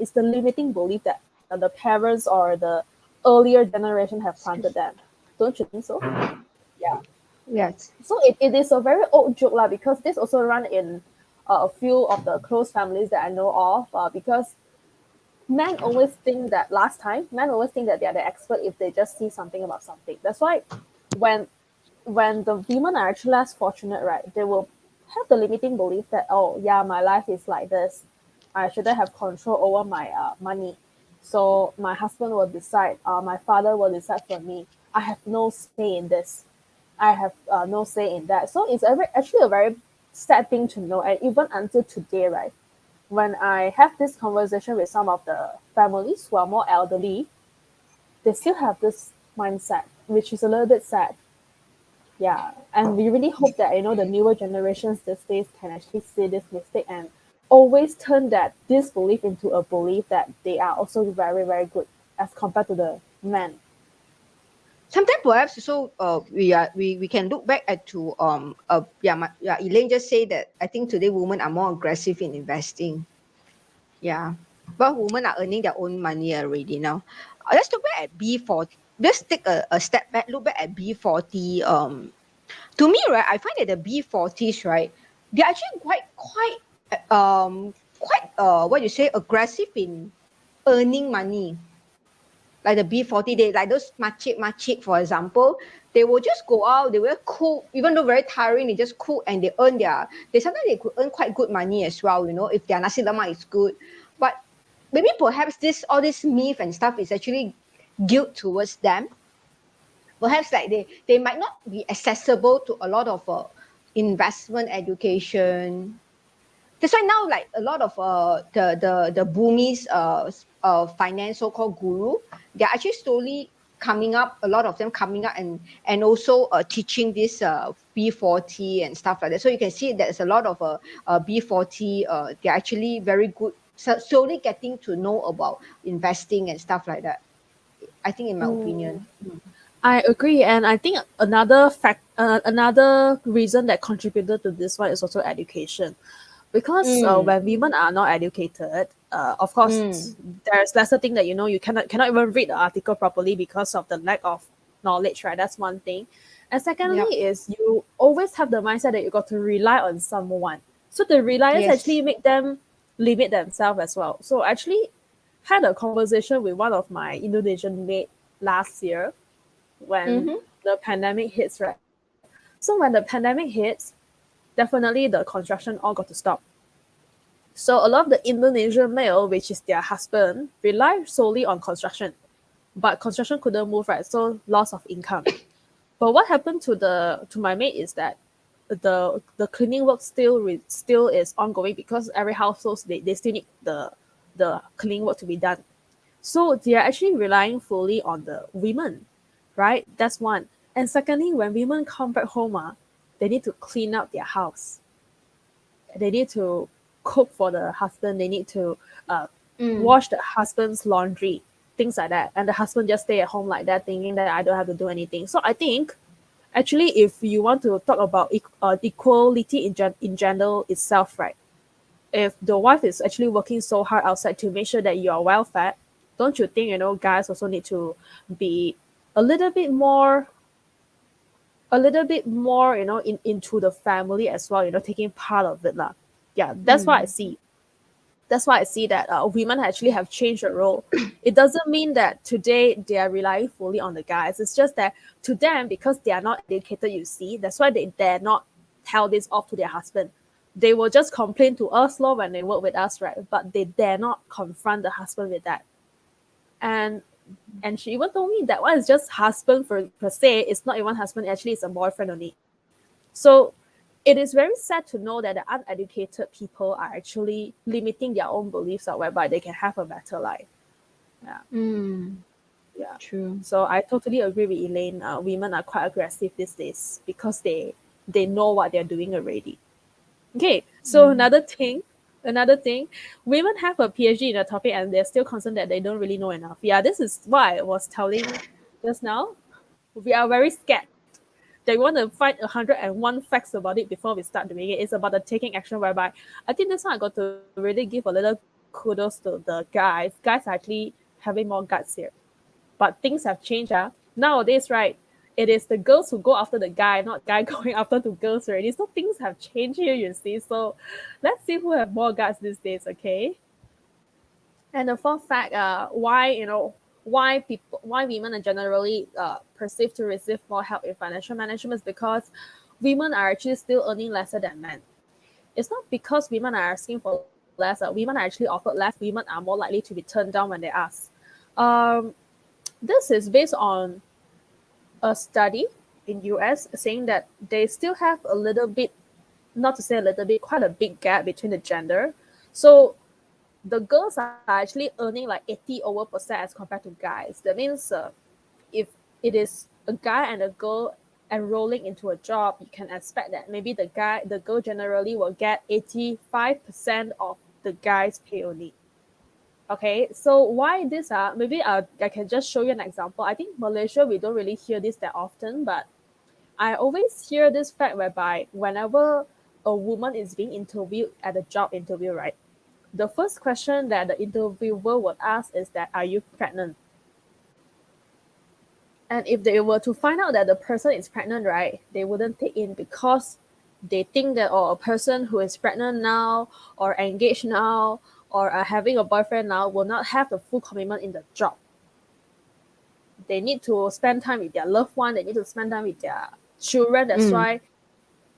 Speaker 2: It's the limiting belief that the parents or the earlier generation have planted them. Don't you think so? Yeah.
Speaker 3: Yes.
Speaker 2: So it is a very old joke lah, because this also run in a few of the close families that I know of, because men always think that they are the expert if they just see something about something. That's why when the women are actually less fortunate, right, they will have the limiting belief that, oh yeah, my life is like this, I shouldn't have control over my money, so my husband will decide, my father will decide for me, I have no say in this, I have no say in that. So it's actually a very sad thing to know. And even until today, right, when I have this conversation with some of the families who are more elderly, they still have this mindset, which is a little bit sad. Yeah, and we really hope that the newer generations these days can actually see this mistake and always turn that disbelief into a belief that they are also very, very good as compared to the men.
Speaker 3: Sometimes perhaps also we can look back at to Elaine just say that I think today women are more aggressive in investing. Yeah, but women are earning their own money already now. Let's look back at just take a step back, look back at B40. To me, right, I find that the B40s, right, they're actually what you say, aggressive in earning money. Like the B40, they like those macik, for example, they will just go out, they will cook, even though very tiring, they just cook and sometimes they could earn quite good money as well, if their nasi lemak is good. But maybe perhaps all this myth and stuff is actually guilt towards them. Perhaps like they might not be accessible to a lot of investment education. That's why now, like a lot of the boomies finance so-called guru, they're actually slowly coming up, a lot of them coming up and also teaching this B40 and stuff like that. So you can see there's a lot of B40, they're actually very good, so slowly getting to know about investing and stuff like that, I think, in my opinion.
Speaker 2: I agree, and I think another reason that contributed to this one is also education, because when women are not educated, of course, there's lesser thing that you cannot even read the article properly because of the lack of knowledge, right? That's one thing, and secondly is you always have the mindset that you got to rely on someone, so the reliance actually make them limit themselves as well. So I actually had a conversation with one of my Indonesian mate last year when the pandemic hits, right? So when the pandemic hits, definitely the construction all got to stop. So a lot of the Indonesian male, which is their husband, rely solely on construction, but construction couldn't move, right? So loss of income. But what happened to my mate is that the cleaning work still is ongoing, because every household they still need the cleaning work to be done. So they are actually relying fully on the women, right? That's one. And secondly, when women come back home, they need to clean up their house. They need to cook for the husband. They need to wash the husband's laundry, things like that. And the husband just stay at home like that, thinking that I don't have to do anything. So I think, actually, if you want to talk about equality in general itself, right? If the wife is actually working so hard outside to make sure that you are well fed, don't you think guys also need to be a little bit more into the family as well, taking part of it lah. Yeah, that's why I see. That's why I see that women actually have changed the role. It doesn't mean that today they are relying fully on the guys. It's just that to them, because they are not educated, you see, that's why they dare not tell this off to their husband. They will just complain to us when they work with us, right? But they dare not confront the husband with that. And she even told me that one is just husband per se. It's not even husband, actually it's a boyfriend only. So it is very sad to know that the uneducated people are actually limiting their own beliefs whereby they can have a better life. Yeah.
Speaker 3: True.
Speaker 2: So I totally agree with Elaine. Women are quite aggressive these days because they know what they're doing already. Okay, so another thing, women have a PhD in a topic and they're still concerned that they don't really know enough. Yeah, this is what I was telling just now. We are very scared. They want to find 101 facts about it before we start doing it. It's about the taking action, whereby I think that's why I got to really give a little kudos to the guys. Guys are actually having more guts here. But things have changed. Nowadays, right, it is the girls who go after the guy, not guy going after the girls already. So things have changed here, you see. So let's see who have more guts these days, okay? And the fourth fact, why women are generally perceived to receive more help in financial management is because women are actually still earning lesser than men. It's not because women are asking for less. Women are actually offered less. Women are more likely to be turned down when they ask. This is based on a study in US saying that they still have a little bit, not to say a little bit, quite a big gap between the gender. So the girls are actually earning like 80% as compared to guys. That means if it is a guy and a girl enrolling into a job, you can expect that maybe the girl generally will get 85% of the guy's pay only. Okay, so why this? Maybe I can just show you an example. I think Malaysia, we don't really hear this that often, but I always hear this fact whereby whenever a woman is being interviewed at a job interview, right? The first question that the interviewer would ask is that, are you pregnant? And if they were to find out that the person is pregnant, right, they wouldn't take in because they think that a person who is pregnant now or engaged now or are having a boyfriend now will not have the full commitment in the job. They need to spend time with their loved one. They need to spend time with their children. That's why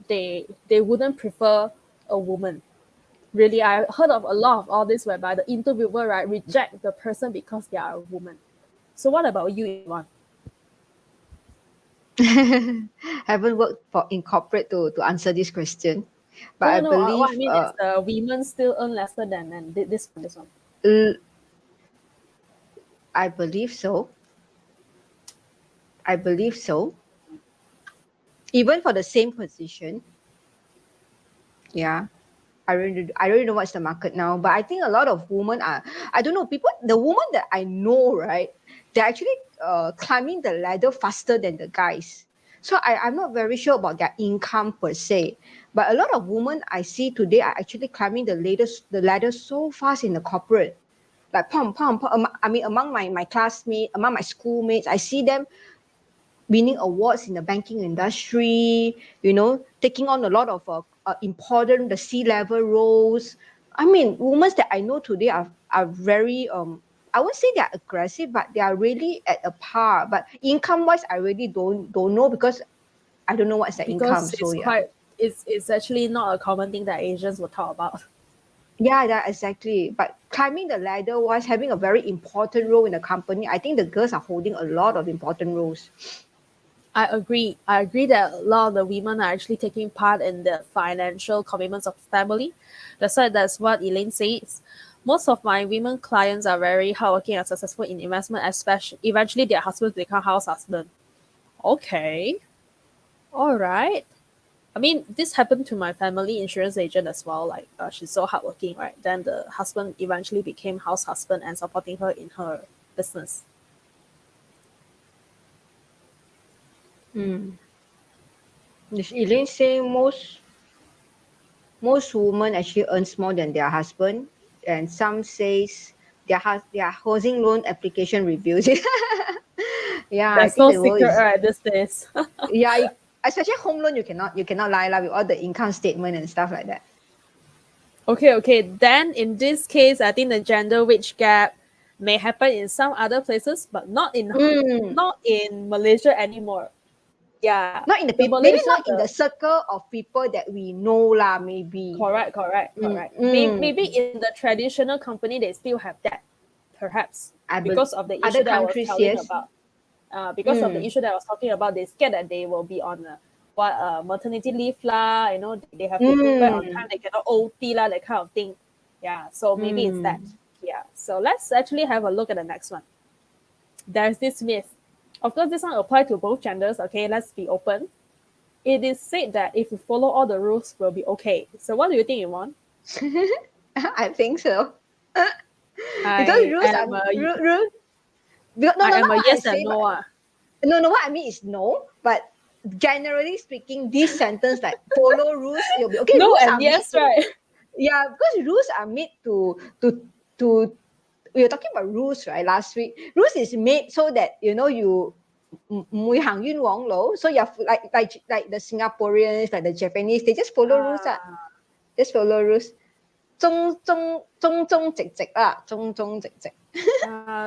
Speaker 2: they wouldn't prefer a woman. Really, I heard of a lot of all this whereby the interviewer, right, reject the person because they are a woman. So what about you, Yvonne?
Speaker 3: Haven't worked in corporate to answer this question, but I
Speaker 2: No,
Speaker 3: believe
Speaker 2: what I mean is the women still earn lesser than this one.
Speaker 3: I believe so. I believe so. Even for the same position. Yeah. I really know what's the market now, but I think a lot of women are, I don't know, the women that I know, right, they're actually climbing the ladder faster than the guys. So I'm not very sure about their income per se, but a lot of women I see today are actually climbing the ladder so fast in the corporate. Like I mean, among my classmates, among my schoolmates, I see them winning awards in the banking industry, taking on a lot of important the C-level roles. I mean, women that I know today are very I won't say they're aggressive, but they are really at a par. But income-wise, I really don't know because I don't know what's their income.
Speaker 2: Because
Speaker 3: So yeah.
Speaker 2: it's actually not a common thing that Asians will talk about.
Speaker 3: Yeah, exactly. But climbing the ladder was having a very important role in the company. I think the girls are holding a lot of important roles.
Speaker 2: I agree. I agree that a lot of the women are actually taking part in the financial commitments of family. That's what Elaine says. Most of my women clients are very hardworking and successful in investment, especially eventually their husbands become house husband. Okay. All right. I mean, this happened to my family insurance agent as well. Like, she's so hardworking, right? Then the husband eventually became house husband and supporting her in her business.
Speaker 3: Elaine say most women actually earns more than their husband, and some says their housing loan application reviews. Yeah, I
Speaker 2: That's
Speaker 3: think
Speaker 2: no
Speaker 3: the world
Speaker 2: secret,
Speaker 3: is
Speaker 2: right? These days.
Speaker 3: yeah. Especially home loan, you cannot lie with all the income statement and stuff like that.
Speaker 2: Okay. Then in this case, I think the gender wage gap may happen in some other places, but not in Malaysia anymore. Yeah,
Speaker 3: Not in the
Speaker 2: the
Speaker 3: people, maybe
Speaker 2: Malaysia,
Speaker 3: not in the circle of people that we know lah. Maybe.
Speaker 2: correct. Maybe in the traditional company they still have that, perhaps
Speaker 3: I believe
Speaker 2: because of the
Speaker 3: other
Speaker 2: issue that I was
Speaker 3: countries,
Speaker 2: telling
Speaker 3: yes.
Speaker 2: about. Because of the issue that I was talking about, they scared that they will be on maternity leave lah. They have to go back on time. They cannot OT lah, that kind of thing. Yeah, so maybe it's that. Yeah, so let's actually have a look at the next one. There's this myth. Of course, this one applies to both genders. Okay, let's be open. It is said that if you follow all the rules, we'll be okay. So what do you think, Yvonne?
Speaker 3: I think so. Because
Speaker 2: I
Speaker 3: rules are
Speaker 2: am a,
Speaker 3: rules. No,
Speaker 2: I am
Speaker 3: not
Speaker 2: a
Speaker 3: what I
Speaker 2: yes and
Speaker 3: say,
Speaker 2: no.
Speaker 3: but no. What I mean is no. But generally speaking, this sentence like follow rules, you'll be okay.
Speaker 2: No
Speaker 3: Rules
Speaker 2: and
Speaker 3: are
Speaker 2: yes,
Speaker 3: made to,
Speaker 2: right?
Speaker 3: yeah, because rules are made to. We were talking about rules, right? Last week, rules is made so that you so you have like the Singaporeans, like the Japanese, they just follow rules. Just follow rules. 中直直啦，中直直。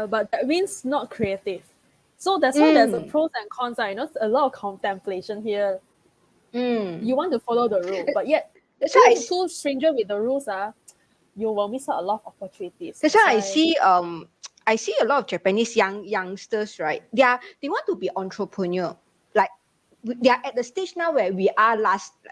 Speaker 2: But that means not creative. So that's why there's a pros and cons. A lot of contemplation here. You want to follow the rule, but yet
Speaker 3: That's why
Speaker 2: too stringent with the rules, you will miss out a lot of opportunities.
Speaker 3: that's why I see a lot of Japanese youngsters, right? They want to be entrepreneur. Like they are at the stage now where we are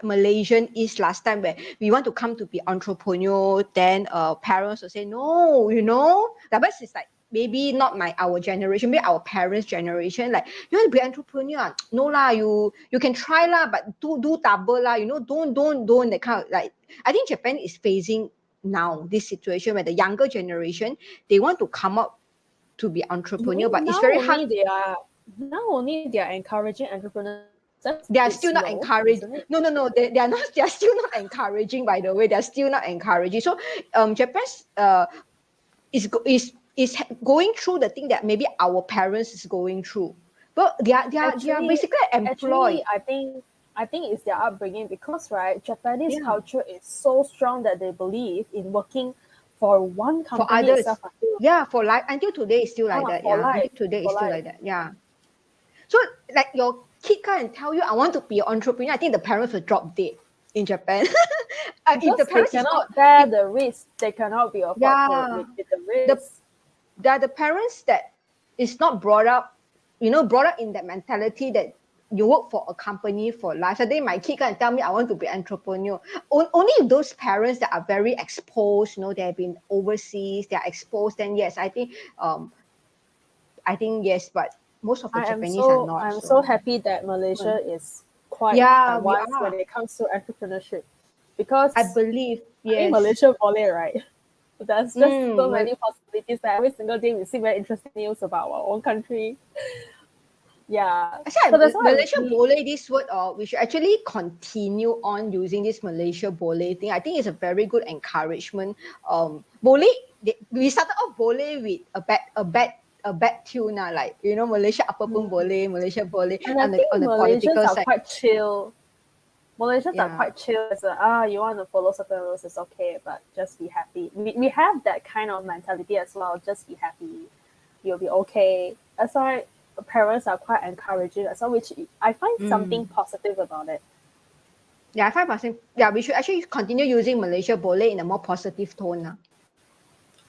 Speaker 3: Malaysian is last time where we want to come to be entrepreneur. Then parents will say no, that but it's like maybe not our generation, maybe our parents' generation. Like you want to be entrepreneur, no lah, you can try lah, but do double lah, don't that kind of like. I think Japan is facing now this situation where the younger generation they want to come up to be entrepreneur, but it's very hard.
Speaker 2: Now only they are encouraging entrepreneurs.
Speaker 3: They are still not encouraged. No. They are not. They are still not encouraging. By the way, they are still not encouraging. So, Japan's is going through the thing that maybe our parents is going through. But they are basically employed.
Speaker 2: Actually, I think it's their upbringing because right, Japanese
Speaker 3: Yeah.
Speaker 2: culture is so strong that they believe in working for one
Speaker 3: For
Speaker 2: company
Speaker 3: others.
Speaker 2: itself until,
Speaker 3: Yeah, for life. Until today, it's still like that.
Speaker 2: for
Speaker 3: Yeah.
Speaker 2: life.
Speaker 3: Until today,
Speaker 2: For
Speaker 3: it's still
Speaker 2: life.
Speaker 3: like that. Yeah. So, like your kid come and tell you, I want to be an entrepreneur. I think the parents will drop dead in Japan. If
Speaker 2: Because
Speaker 3: the
Speaker 2: they
Speaker 3: parents is
Speaker 2: cannot
Speaker 3: not,
Speaker 2: bear
Speaker 3: if,
Speaker 2: the risk. They cannot be afford to
Speaker 3: yeah,
Speaker 2: with the
Speaker 3: the
Speaker 2: risk.
Speaker 3: there are the parents that is not brought up in that mentality that you work for a company for life. So then my kid can tell me I want to be entrepreneur. Only those parents that are very exposed, they have been overseas, they are exposed, then yes, I think yes, but most of the Japanese are not.
Speaker 2: I'm so
Speaker 3: So
Speaker 2: happy that Malaysia is quite
Speaker 3: yeah, we
Speaker 2: advanced
Speaker 3: are.
Speaker 2: when it comes to entrepreneurship. Because
Speaker 3: I believe
Speaker 2: I think
Speaker 3: yes.
Speaker 2: Malaysia volume, right? There's just so
Speaker 3: Well,
Speaker 2: many possibilities that every single day we see very interesting news about our own country. Yeah. So that's
Speaker 3: actually,
Speaker 2: why I
Speaker 3: Malaysia
Speaker 2: really,
Speaker 3: Boleh, this word, we should actually continue on using this Malaysia Boleh thing. I think it's a very good encouragement. Boleh, we started off Boleh with a bad tune, like Malaysia apa pun boleh, Malaysia boleh
Speaker 2: and I
Speaker 3: on the
Speaker 2: think Malaysians
Speaker 3: political
Speaker 2: are
Speaker 3: side.
Speaker 2: quite chill. Malaysians are
Speaker 3: Yeah.
Speaker 2: quite chill. It's you want to follow certain rules, it's okay, but just be happy. We have that kind of mentality as well. Just be happy. You'll be okay. That's why parents are quite encouraging as well, which I find something positive about it.
Speaker 3: Yeah, 5%. Yeah, we should actually continue using Malaysia Boleh in a more positive tone now.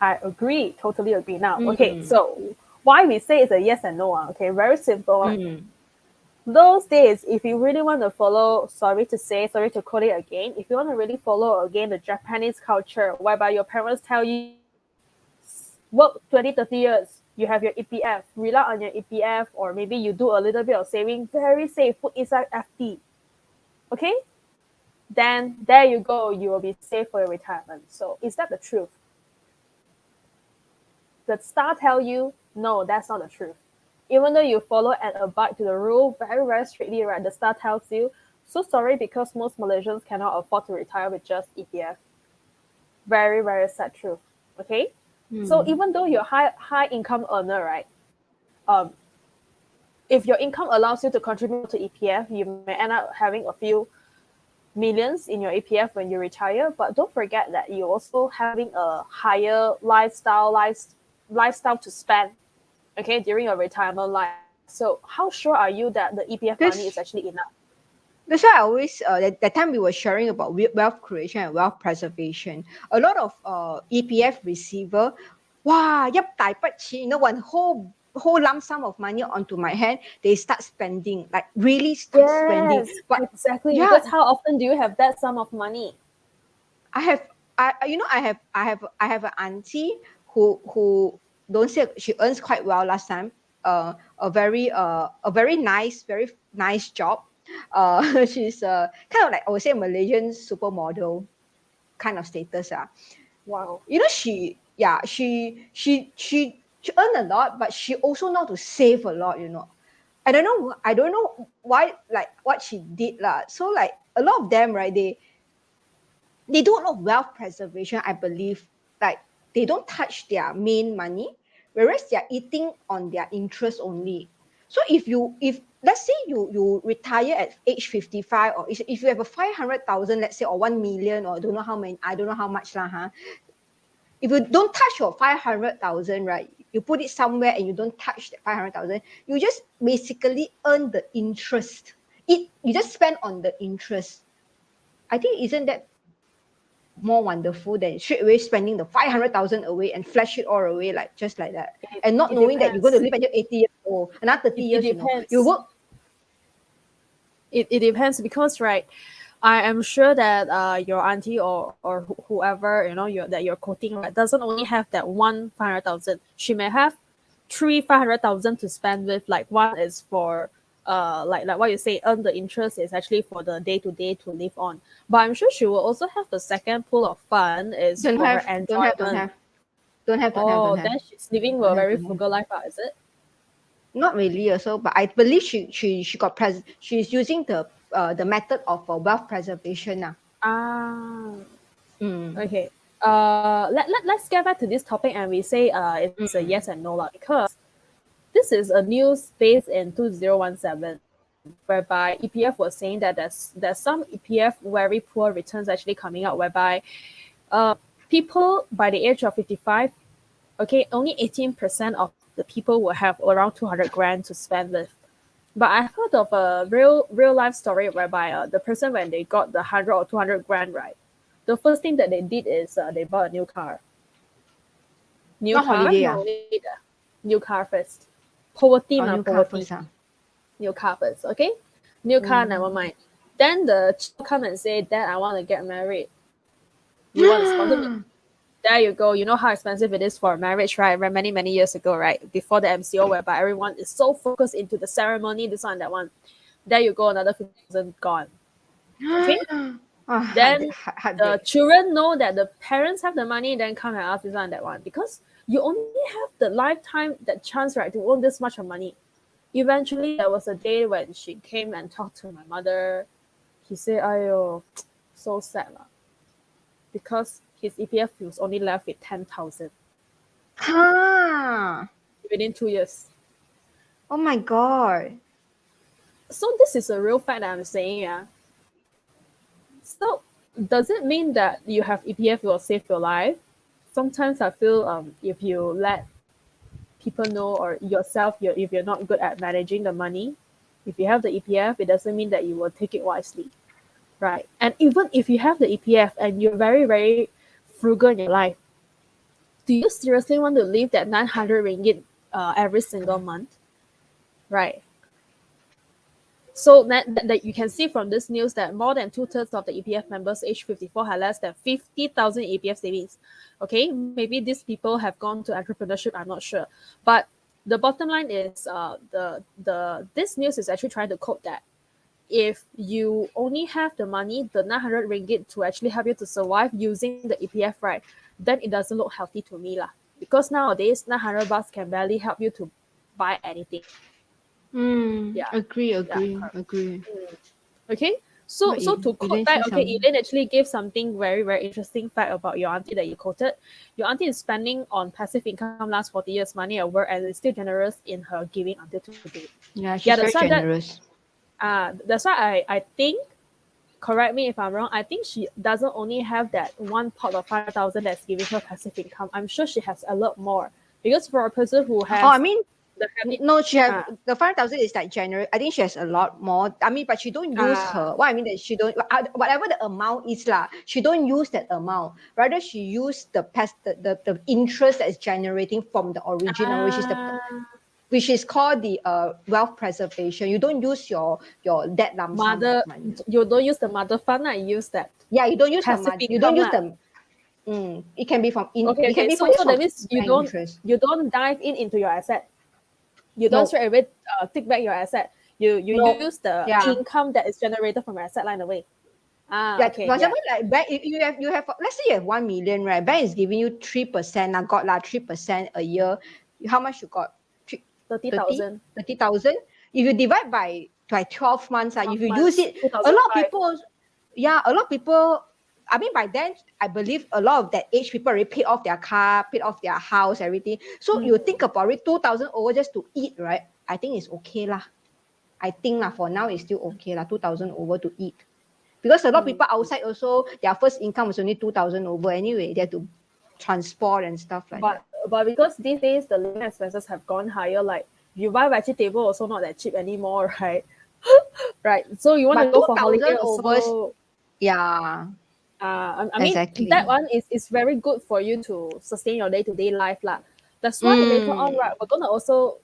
Speaker 2: I agree, totally agree. Now, okay, so why we say it's a yes and no? Okay, very simple. Those days, if you really want to follow, sorry to quote it again, if you want to really follow again the Japanese culture, whereby your parents tell you work 20, 30 years, you have your EPF, rely on your EPF, or maybe you do a little bit of saving, very safe, put inside FD. Okay? Then there you go, you will be safe for your retirement. So is that the truth? The star tell you, no, that's not the truth. Even though you follow and abide to the rule very, very strictly, right? The star tells you, so sorry, because most Malaysians cannot afford to retire with just EPF. Very, very sad truth. Okay? So even though you're high income earner, right? Um, if your income allows you to contribute to EPF, you may end up having a few millions in your EPF when you retire. But don't forget that you're also having a higher lifestyle to spend, okay, during your retirement life. So how sure are you that the EPF money is actually enough?
Speaker 3: That's why I always that time we were sharing about wealth creation and wealth preservation. A lot of EPF receiver, wow, yep, one whole lump sum of money onto my hand, they start spending, like really start spending.
Speaker 2: Yes,
Speaker 3: But
Speaker 2: exactly.
Speaker 3: yeah,
Speaker 2: Because how often do you have that sum of money?
Speaker 3: I have I have an auntie who don't say she earns quite well last time. A very nice job. She's kind of like, I would say, Malaysian supermodel kind of status.
Speaker 2: Wow.
Speaker 3: She earned a lot, but she also know to save a lot. I don't know why, like what she did lah. So like a lot of them, right? They do a lot of wealth preservation, I believe. Like they don't touch their main money, whereas they're eating on their interest only. So if let's say you retire at age 55, or if you have a 500,000, let's say, or 1 million, or I don't know how much lah, huh? If you don't touch your 500,000, right? You put it somewhere and you don't touch that 500,000, you just basically earn the interest. You just spend on the interest. I think isn't that more wonderful than straight away spending the 500,000 away and flash it all away, like just like that, and not
Speaker 2: It
Speaker 3: knowing that you're going to
Speaker 2: depends.
Speaker 3: live until 80 years old, another 30
Speaker 2: It
Speaker 3: years, you
Speaker 2: depends.
Speaker 3: work.
Speaker 2: It depends because, right, I am sure that your auntie or whoever that you're quoting, right, doesn't only have that one 500,000. She may have 500,000 to spend with. Like one is for like what you say, earn the interest is actually for the day to day to live on. But I'm sure she will also have the second pool of fund is
Speaker 3: Don't
Speaker 2: for her
Speaker 3: have, don't have, don't
Speaker 2: enjoyment.
Speaker 3: have, don't have, don't have, don't
Speaker 2: Oh,
Speaker 3: have,
Speaker 2: then she's living a
Speaker 3: don't have,
Speaker 2: very
Speaker 3: don't have.
Speaker 2: frugal life, is it?
Speaker 3: Not really also, but I believe she's using the method of wealth preservation now.
Speaker 2: Ah,
Speaker 3: Mm.
Speaker 2: okay. Let's get back to this topic and we say it's a yes and no lah, because this is a news based in 2017, whereby EPF was saying that there's some EPF very poor returns actually coming out, whereby people by the age of 55, okay, only 18% of the people will have around 200 grand to spend with. But I heard of a real life story whereby the person, when they got the 100 or 200 grand, right, the first thing that they did is they bought a new car.
Speaker 3: Not holiday,
Speaker 2: no, new car first. Poverty,
Speaker 3: new car
Speaker 2: poverty.
Speaker 3: first,
Speaker 2: New car first, okay? New car, never mind. Then the child come and say, Dad, I want to get married. You want to sponsor me? There you go. You know how expensive it is for marriage, right? Many, many years ago, right? Before the MCO, whereby everyone is so focused into the ceremony, this one, that one. There you go, another 50,000 gone. Okay? Then the children know that the parents have the money, then come and ask this one, that one. Because you only have the lifetime, that chance, right, to own this much of money. Eventually, there was a day when she came and talked to my mother. He said, "Ayo, so sad lah." Because his EPF was only left with 10,000 within 2 years.
Speaker 3: Oh my God.
Speaker 2: So this is a real fact that I'm saying, yeah. So does it mean that you have EPF will save your life? Sometimes I feel if you let people know, or yourself, if you're not good at managing the money, if you have the EPF, it doesn't mean that you will take it wisely, right? And even if you have the EPF and you're very, very frugal in your life, do you seriously want to leave that 900 ringgit every single month, right? So that you can see from this news that more than 2/3 of the EPF members aged 54 have less than 50,000 EPF savings. Okay, maybe these people have gone to entrepreneurship, I'm not sure. But the bottom line is this news is actually trying to quote that if you only have the money, the 900 ringgit, to actually help you to survive using the EPF, right, then it doesn't look healthy to me lah. Because nowadays 900 bucks can barely help you to buy anything.
Speaker 3: Agree.
Speaker 2: Okay, so to quote back, okay, Elaine actually gave something very, very interesting fact about your auntie that you quoted. Your auntie is spending on passive income last 40 years money at work, and is still generous in her giving until today.
Speaker 3: Yeah, she's very generous.
Speaker 2: That's why I think, correct me if I'm wrong, I think she doesn't only have that one pot of 5,000 that's giving her passive income. I'm sure she has a lot more, because for a person who has
Speaker 3: she has the 5,000 is like general. I think she has a lot more. I mean, but she don't use her. What I mean that she don't, whatever the amount is lah, she don't use that amount. Rather, she use the interest that is generating from the original, which is called the wealth preservation. You don't use your debt lump sum money.
Speaker 2: You don't use the mother fund. I use that.
Speaker 3: Yeah, you don't use the money. You don't use the. It can be from
Speaker 2: it can be so that means you don't dive into your asset. You don't straight away take back your asset. You use the income that is generated from your asset line away.
Speaker 3: Okay. For example, like bank, if you have, let's say you have 1 million, right? Bank is giving you 3%. Now got 3% a year. How much you got?
Speaker 2: 30,000.
Speaker 3: 30,000. If you divide by 12 months, if you use it, a lot of people. I mean, by then, I believe a lot of that age people already paid off their car, paid off their house, everything. So you think about it, 2,000 over just to eat, right? I think it's okay lah. I think for now it's still okay lah. 2,000 over to eat, because a lot of people outside also, their first income is only 2,000 over anyway. They have to transport and stuff like that.
Speaker 2: But because these days the living expenses have gone higher, like you buy vegetable also not that cheap anymore, right? Right. So you want to go for holiday also.
Speaker 3: Yeah.
Speaker 2: I mean, that one is very good for you to sustain your day-to-day life lah. That's why later on, right, we're gonna also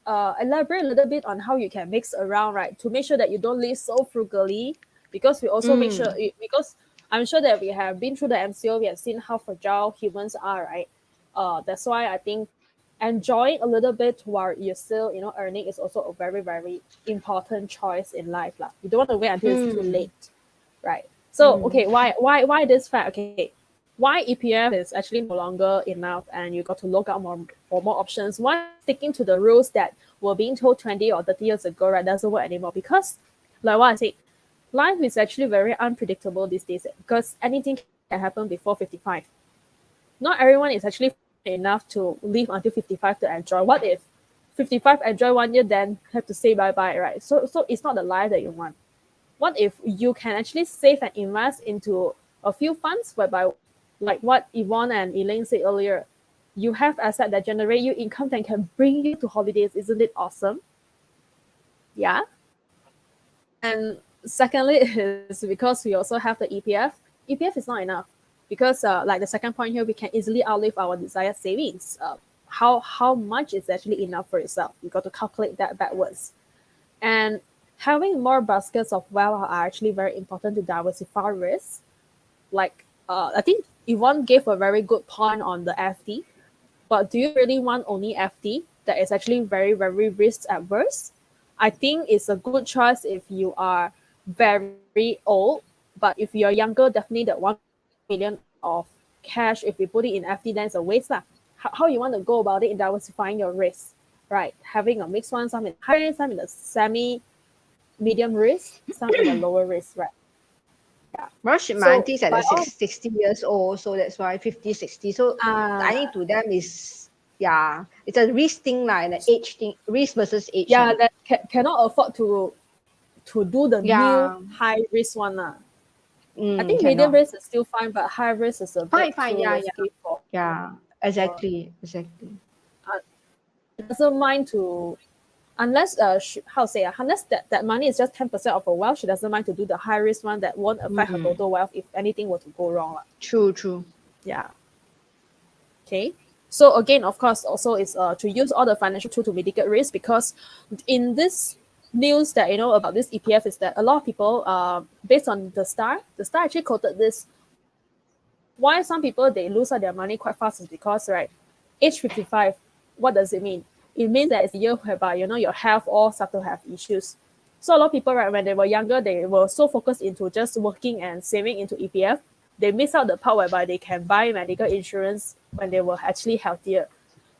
Speaker 2: elaborate a little bit on how you can mix around, right, to make sure that you don't live so frugally. Because we also make sure, because I'm sure that we have been through the MCO, we have seen how fragile humans are, right? That's why I think enjoying a little bit while you're still, earning is also a very, very important choice in life lah. You don't want to wait until it's too late, right? So, okay, why this fact? Okay, why EPF is actually no longer enough, and you got to look out for more options. One, sticking to the rules that were being told 20 or 30 years ago, right, doesn't work anymore, because, like what I said, life is actually very unpredictable these days, because anything can happen before 55. Not everyone is actually enough to live until 55 to enjoy. What if 55, enjoy 1 year, then have to say bye-bye, right? So it's not the life that you want. What if you can actually save and invest into a few funds whereby, like what Yvonne and Elaine said earlier, you have assets that generate you income that can bring you to holidays. Isn't it awesome? Yeah. And secondly is because we also have the EPF. EPF is not enough because like the second point here, we can easily outlive our desired savings. How much is actually enough for yourself? You got to calculate that backwards. And having more baskets of wealth are actually very important to diversify risk. Like I think Yvonne gave a very good point on the FD, but do you really want only FD that is actually very, very risk adverse? I think it's a good choice if you are very old, but if you're younger, definitely the 1 million of cash, if you put it in FD, then it's a waste lah. How you want to go about it in diversifying your risk, right? Having a mixed one, some in high risk, some in the medium risk, some in the lower risk, right? Yeah.
Speaker 3: my auntie is at the 60 years old, so that's why 50, 60. So I think to them is, it's a risk thing, like an age thing, risk versus age.
Speaker 2: Yeah, that cannot afford to do the new high risk one. I think medium risk is still fine, but high risk is a bit too risky for.
Speaker 3: Yeah, exactly.
Speaker 2: Doesn't mind to, unless unless that money is just 10% of her wealth, she doesn't mind to do the high risk one that won't affect her total wealth if anything were to go wrong.
Speaker 3: True.
Speaker 2: Yeah. Okay. So again, of course, also is to use all the financial tool to mitigate risk, because in this news that you know about this EPF is that a lot of people, based on the Star actually quoted this. Why some people they lose out their money quite fast is because, right, age 55, what does it mean? It means that it's a year whereby your health all start to have issues. So a lot of people, right, when they were younger, they were so focused into just working and saving into EPF, they miss out the part whereby they can buy medical insurance when they were actually healthier.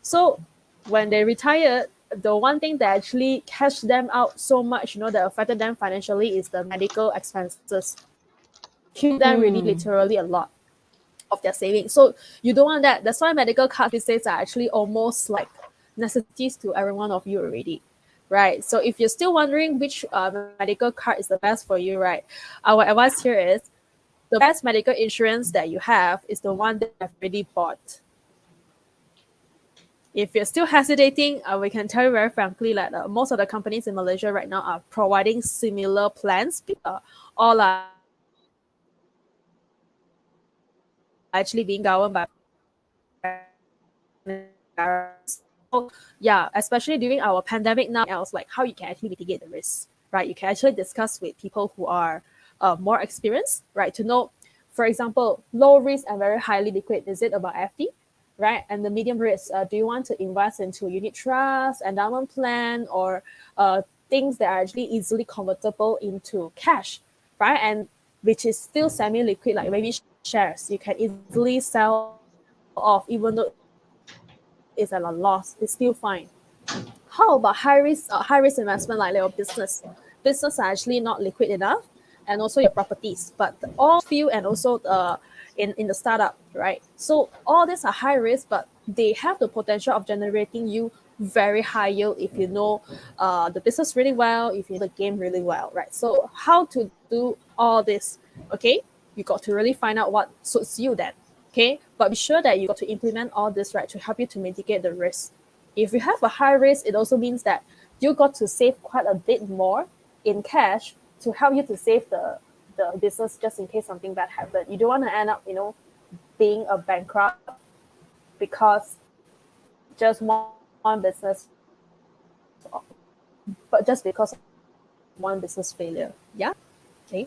Speaker 2: So when they retired, the one thing that actually cashed them out so much, that affected them financially is the medical expenses. Killed them really literally a lot of their savings. So you don't want that. That's why medical cards these days are actually almost like necessities to every one of you already, right? So if you're still wondering which medical card is the best for you, right, our advice here is the best medical insurance that you have is the one that you've already bought. If you're still hesitating, we can tell you very frankly that most of the companies in Malaysia right now are providing similar plans. All are actually being governed by. So, yeah, especially during our pandemic now, else like how you can actually mitigate the risk, right? You can actually discuss with people who are more experienced, right? To know, for example, low risk and very highly liquid, is it about FD, right? And the medium risk, do you want to invest into unit trust, endowment plan, or things that are actually easily convertible into cash, right? And which is still semi-liquid, like maybe shares, you can easily sell off even though it's at a loss, it's still fine. How about high risk investment like your business? Business are actually not liquid enough, and also your properties, but all few and also in the startup, right? So all these are high risk, but they have the potential of generating you very high yield if you know the business really well, if you know the game really well, right? So how to do all this? Okay, you got to really find out what suits you then. Okay, but be sure that you got to implement all this, right, to help you to mitigate the risk. If you have a high risk, it also means that you got to save quite a bit more in cash to help you to save the business just in case something bad happened. You don't want to end up, being a bankrupt because just one business, but just because of one business failure. Yeah. Okay.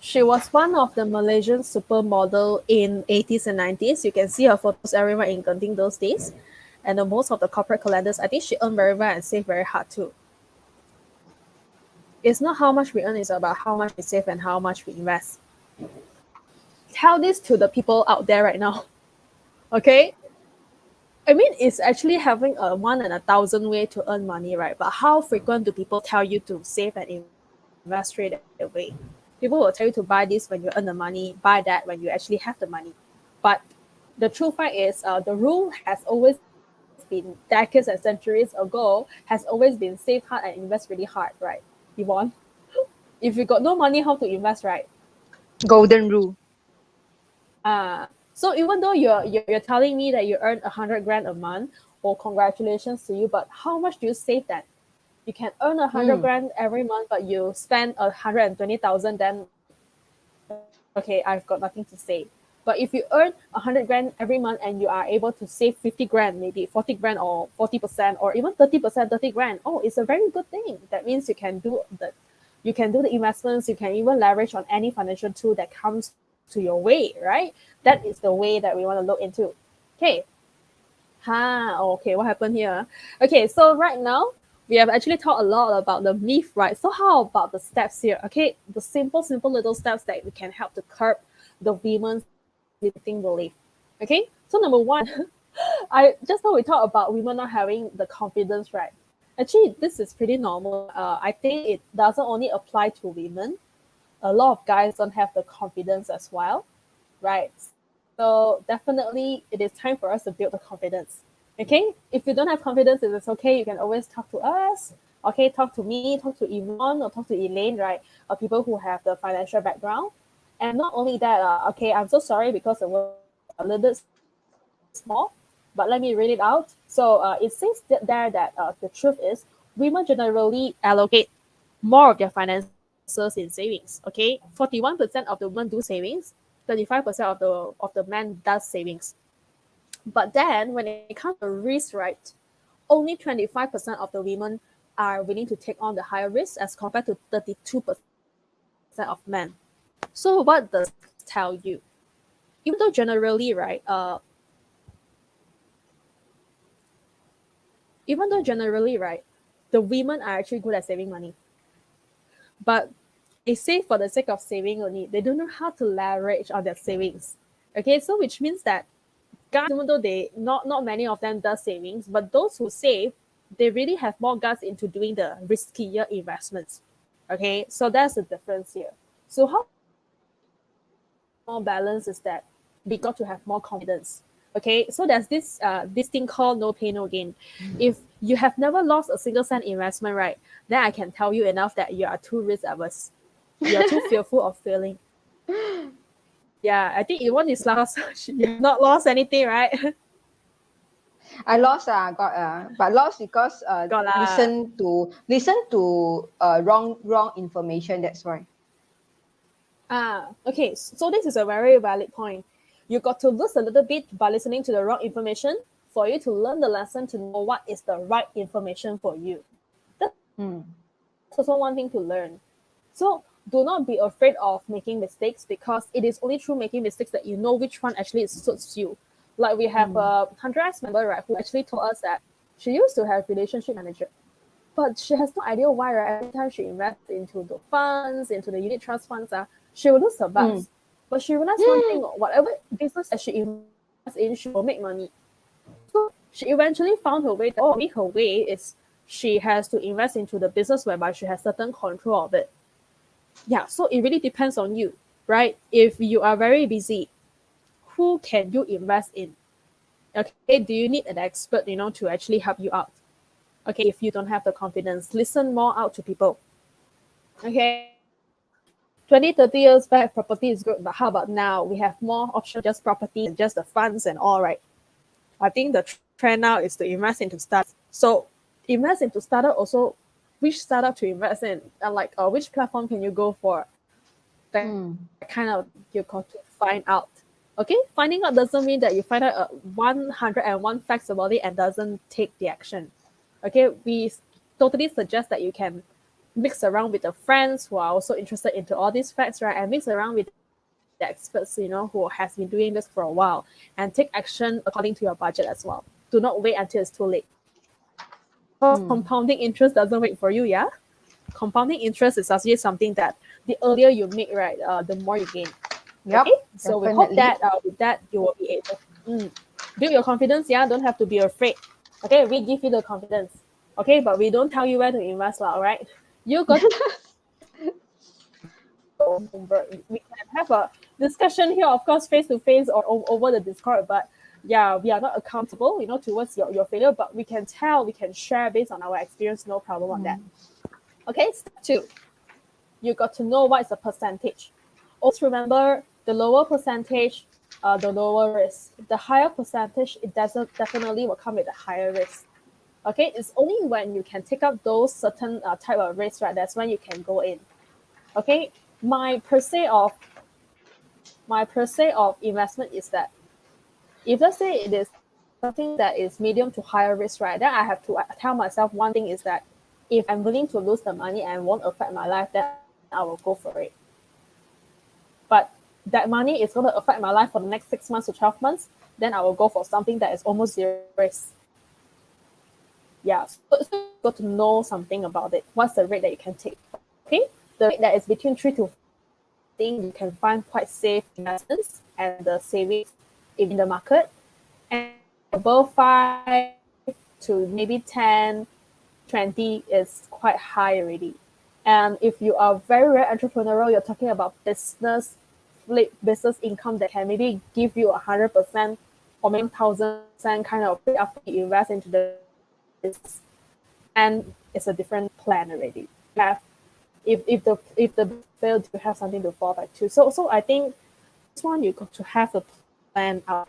Speaker 2: She was one of the Malaysian supermodel in 80s and 90s. You can see her photos everywhere in Genting those days. And most of the corporate calendars, I think she earned very well and saved very hard too. It's not how much we earn, it's about how much we save and how much we invest. Tell this to the people out there right now. Okay? I mean, it's actually having a 1 in 1,000 way to earn money, right? But how frequent do people tell you to save and invest straight away? People will tell you to buy this when you earn the money, buy that when you actually have the money. But the true fact is the rule has always been decades and centuries ago, has always been save hard and invest really hard, right? Yvonne? If you got no money, how to invest, right?
Speaker 3: Golden rule.
Speaker 2: So even though you're telling me that you earn 100 grand a month, or congratulations to you, but how much do you save that? You can earn 100 grand every month, but you spend 120,000, then okay, I've got nothing to say. But if you earn 100 grand every month and you are able to save 50 grand, maybe 40 grand or 40% or even 30%, 30 grand, oh, it's a very good thing. That means you can do the investments, you can even leverage on any financial tool that comes to your way, right? That is the way that we want to look into. Okay. Okay, what happened here? Okay, so right now, we have actually talked a lot about the myth, right? So how about the steps here? Okay, the simple little steps that we can help to curb the women's limiting belief. Okay, so number one, I just now we talked about women not having the confidence, right? Actually, this is pretty normal. I think it doesn't only apply to women. A lot of guys don't have the confidence as well, right? So definitely it is time for us to build the confidence. Okay, if you don't have confidence, it's okay. You can always talk to us. Okay, talk to me, talk to Yvonne, or talk to Elaine, right? Or people who have the financial background. And not only that, okay, I'm so sorry because the word a little bit small, but let me read it out. So it says there that the truth is women generally allocate more of their finances in savings. Okay, 41% of the women do savings, 35% of the men does savings. But then when it comes to risk, right, only 25% of the women are willing to take on the higher risk as compared to 32% of men. So what does this tell you? Even though generally, right, the women are actually good at saving money, but they save for the sake of saving only. They don't know how to leverage on their savings. Okay, so which means that guys, even though they not many of them does savings, but those who save, they really have more guts into doing the riskier investments. Okay, so that's the difference here. So how more balance is that we got to have more confidence. Okay, so there's this thing called no pain no gain. If you have never lost a single cent investment, right, then I can tell you enough that you are too risk averse. You're too fearful of failing. Yeah, I think Yvonne is lost. You have not lost anything, right?
Speaker 3: I lost but lost because
Speaker 2: Got lah.
Speaker 3: listen to wrong information. That's why.
Speaker 2: Okay. So this is a very valid point. You got to lose a little bit by listening to the wrong information for you to learn the lesson to know what is the right information for you. That's also one thing to learn. So do not be afraid of making mistakes because it is only through making mistakes that you know which one actually suits you. Like we have a 100X member, right, who actually told us that she used to have relationship manager, but she has no idea why, right? Every time she invests into the funds, into the unit trust funds, she will lose her bucks. But she realized one thing, whatever business that she invests in, she will make money. So she eventually found her way. Her way is she has to invest into the business whereby she has certain control of it. Yeah, so it really depends on you, right? If you are very busy, who can you invest in? Okay, do you need an expert, to actually help you out? Okay, if you don't have the confidence, listen more out to people. Okay, 20, 30 years back, property is good, but how about now? We have more options, just property and just the funds and all, right? I think the trend now is to invest into startups. So invest into startup also, which startup to invest in? And which platform can you go for? That kind of you got to find out. Okay, finding out doesn't mean that you find out 101 facts about it and doesn't take the action. Okay, we totally suggest that you can mix around with the friends who are also interested into all these facts, right? And mix around with the experts, who has been doing this for a while, and take action according to your budget as well. Do not wait until it's too late. Compounding interest doesn't wait for you, yeah? Compounding interest is actually something that the earlier you make, right, the more you gain.
Speaker 3: Yep,
Speaker 2: okay? So
Speaker 3: definitely.
Speaker 2: we hope that with that you will be able build your confidence, yeah? Don't have to be afraid. Okay, we give you the confidence. Okay, but we don't tell you where to invest, all right? You got We can have a discussion here, of course, face to face or over the Discord, but yeah, we are not accountable, towards your failure, but we can share based on our experience, no problem on that. Okay, step 2. You got to know what is the percentage. Also remember, the lower percentage, the lower risk. The higher percentage, it definitely will come with a higher risk. Okay, it's only when you can take up those certain type of risks, right? That's when you can go in. Okay, my per se of investment is that if let's say it is something that is medium to higher risk, right? Then I have to tell myself one thing is that if I'm willing to lose the money and won't affect my life, then I will go for it. But that money is going to affect my life for the next 6 months to 12 months, then I will go for something that is almost zero risk. Yeah, so you got to know something about it. What's the rate that you can take? Okay, the rate that is between 3 to 15, you can find quite safe investments and the savings in the market. And above 5 to maybe 10, 20 is quite high already. And if you are very, very entrepreneurial, you're talking about business income that can maybe give you 100% or maybe 1,000% kind of after you invest into the business. And it's a different plan already. If the failed, you have something to fall back to. So I think this one you got to have a plan out.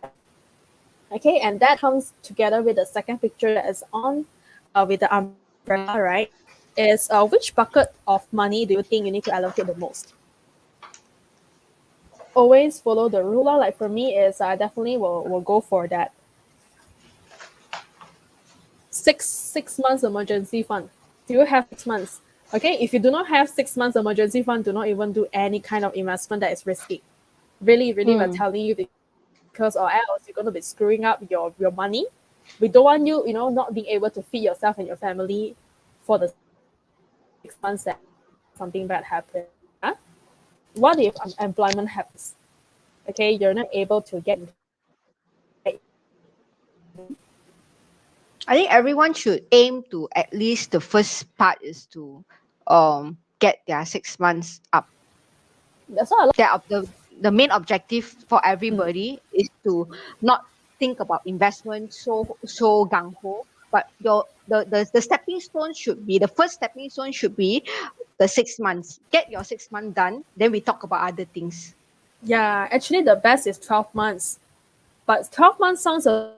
Speaker 2: Okay, and that comes together with the second picture that is on with the umbrella, right? Is which bucket of money do you think you need to allocate the most? Always follow the rule. Like for me, is I definitely will go for that six months emergency fund. Do you have 6 months? Okay, if you do not have 6 months emergency fund, do not even do any kind of investment that is risky. Really, we're telling you, because or else you're going to be screwing up your money. We don't want you, not being able to feed yourself and your family for the 6 months that something bad happens. Huh? What if unemployment happens? Okay, you're not able to get.
Speaker 3: I think everyone should aim to at least the first part is to get their 6 months up.
Speaker 2: That's what
Speaker 3: The main objective for everybody is to not think about investment so gung ho, but the stepping stone should be, the first stepping stone should be the 6 months. Get your 6 months done, then we talk about other things.
Speaker 2: Yeah, actually the best is 12 months. But 12 months sounds a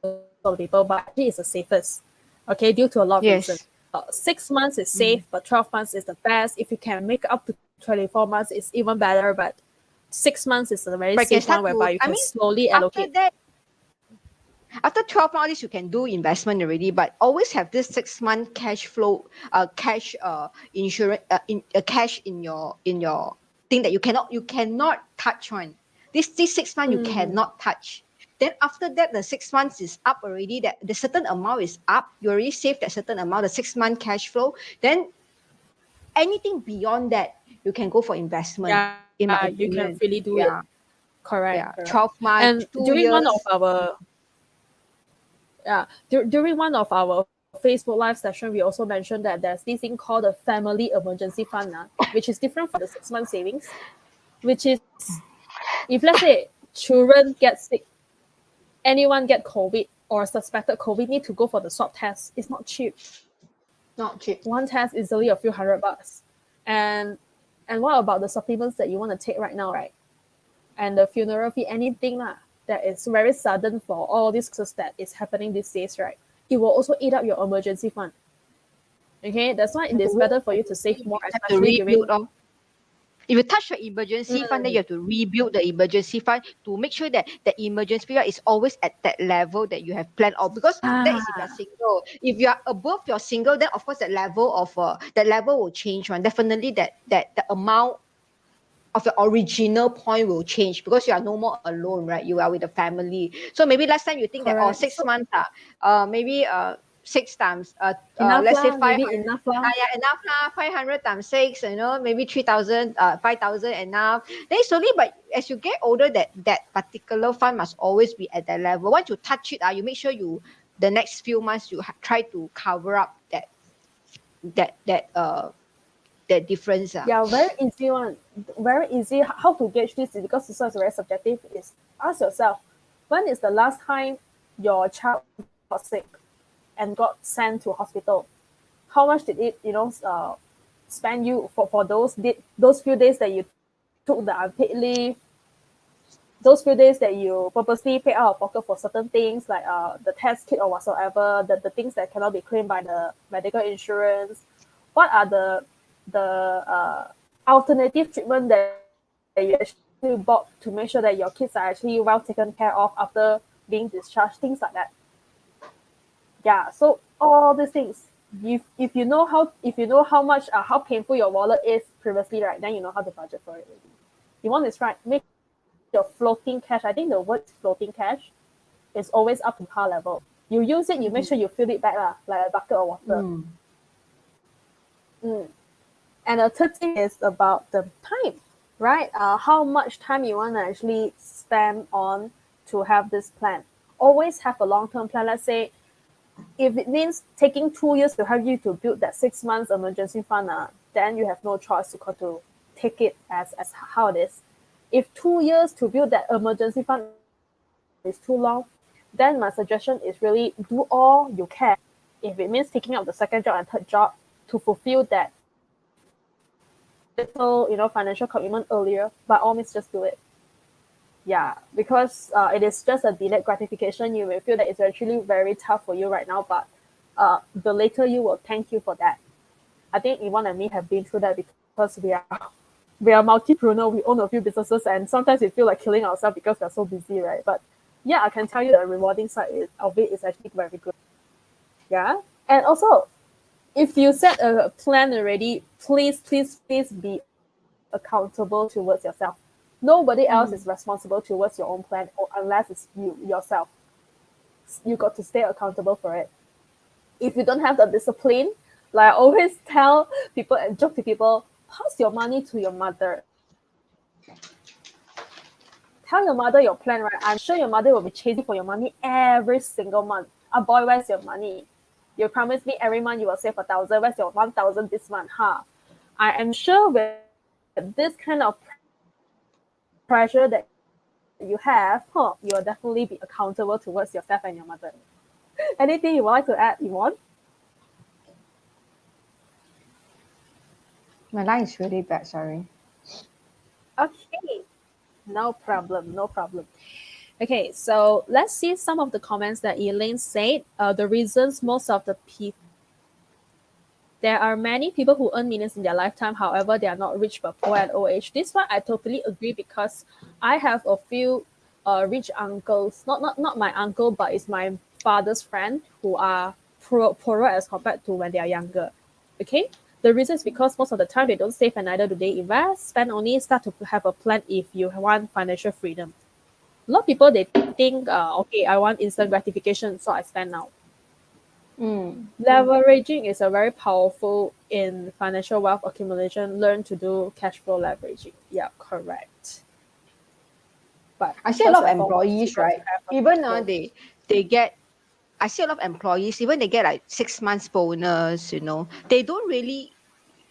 Speaker 2: lot of people, but actually it's the safest. Okay, due to a lot of reasons. 6 months is safe, but 12 months is the best. If you can make up to 24 months, it's even better. But 6 months is a very safe one whereby you can slowly allocate.
Speaker 3: After 12 months, you can do investment already, but always have this 6 month cash flow, cash insurance, cash in your thing that you cannot touch on. This 6 months you cannot touch. Then after that, the 6 months is up already. That the certain amount is up. You already saved that certain amount, the 6 month cash flow. Then anything beyond that, you can go for investment.
Speaker 2: You can really do it. Correct.
Speaker 3: Yeah. 12 months,
Speaker 2: and
Speaker 3: 2
Speaker 2: during
Speaker 3: years.
Speaker 2: During one of our Facebook live session, we also mentioned that there's this thing called the family emergency fund, which is different from the 6 month savings, which is if let's say children get sick, anyone get COVID or suspected COVID, need to go for the swab test. It's not cheap.
Speaker 3: Not cheap.
Speaker 2: One test is easily a few $100. And what about the supplements that you want to take right now, right? And the funeral fee, anything that is very sudden for all these cases that is happening these days, right? It will also eat up your emergency fund. Okay, that's why it is better for you to save more, especially during.
Speaker 3: If you touch your emergency fund, then you have to rebuild the emergency fund to make sure that the emergency fund is always at that level that you have planned out. Because that is if you're single. If you are above your single, then of course that level will change. Definitely that the amount of your original point will change because you are no more alone, right? You are with a family. So maybe last time you think that 6 months, maybe 6 times, let's say 500.
Speaker 2: Enough
Speaker 3: enough 500 times 6, maybe 3,000, 5,000 enough. Then slowly, but as you get older, that particular fund must always be at that level. Once you touch it, you make sure the next few months you try to cover up that difference.
Speaker 2: Yeah, very easy one. Very easy. How to gauge this is because this is very subjective. Is ask yourself, when is the last time your child got sick and got sent to hospital? How much did it, spend you for those few days that you took the unpaid leave? Those few days that you purposely pay out of pocket for certain things like the test kit or whatsoever, the things that cannot be claimed by the medical insurance. What are the alternative treatment that you actually bought to make sure that your kids are actually well taken care of after being discharged, things like that. Yeah, so all these things. If you know how much how painful your wallet is previously, right, then you know how to budget for it already. You want this right, make your floating cash. I think the word floating cash is always up to par level. You use it, you make sure you fill it back like a bucket of water. And the third thing is about the time, right? How much time you want to actually spend on to have this plan. Always have a long-term plan. Let's say if it means taking 2 years to help you to build that 6 months emergency fund, then you have no choice to take it as how it is. If 2 years to build that emergency fund is too long, then my suggestion is really do all you can. If it means taking up the second job and third job to fulfill that little, financial commitment earlier, by all means, just do it. Yeah, because it is just a delayed gratification. You may feel that it's actually very tough for you right now, but the later you will thank you for that. I think Yvonne and me have been through that because we are multipreneur, we own a few businesses, and sometimes we feel like killing ourselves because we're so busy, right? But yeah, I can tell you the rewarding side of it is actually very good. Yeah, and also, if you set a plan already, please be accountable towards yourself. Nobody else is responsible towards your own plan, or unless it's you yourself. You got to stay accountable for it. If you don't have the discipline, like I always tell people and joke to people, pass your money to your mother. Tell your mother your plan, right? I'm sure your mother will be chasing for your money every single month. Boy, where's your money? You promised me every month you will save 1,000. Where's your 1,000 this month? I am sure with this kind of pressure that you have, you will definitely be accountable towards yourself and your mother. Anything you would like to add, Yvonne?
Speaker 3: My line is really bad, sorry.
Speaker 2: Okay, no problem. Okay, so let's see some of the comments that Elaine said. The reasons most of the people. There are many people who earn millions in their lifetime, however, they are not rich but poor at old age. This one I totally agree because I have a few rich uncles, not my uncle, but it's my father's friend who are poorer as compared to when they are younger. Okay? The reason is because most of the time they don't save and neither do they invest. Spend only start to have a plan if you want financial freedom. A lot of people, they think, okay, I want instant gratification, so I spend now. Leveraging is a very powerful in financial wealth accumulation. Learn to do cash flow leveraging. Yeah, correct. But
Speaker 3: I see a lot of employees, right? Even they get, I see a lot of employees, even they get like 6 months bonus, they don't really,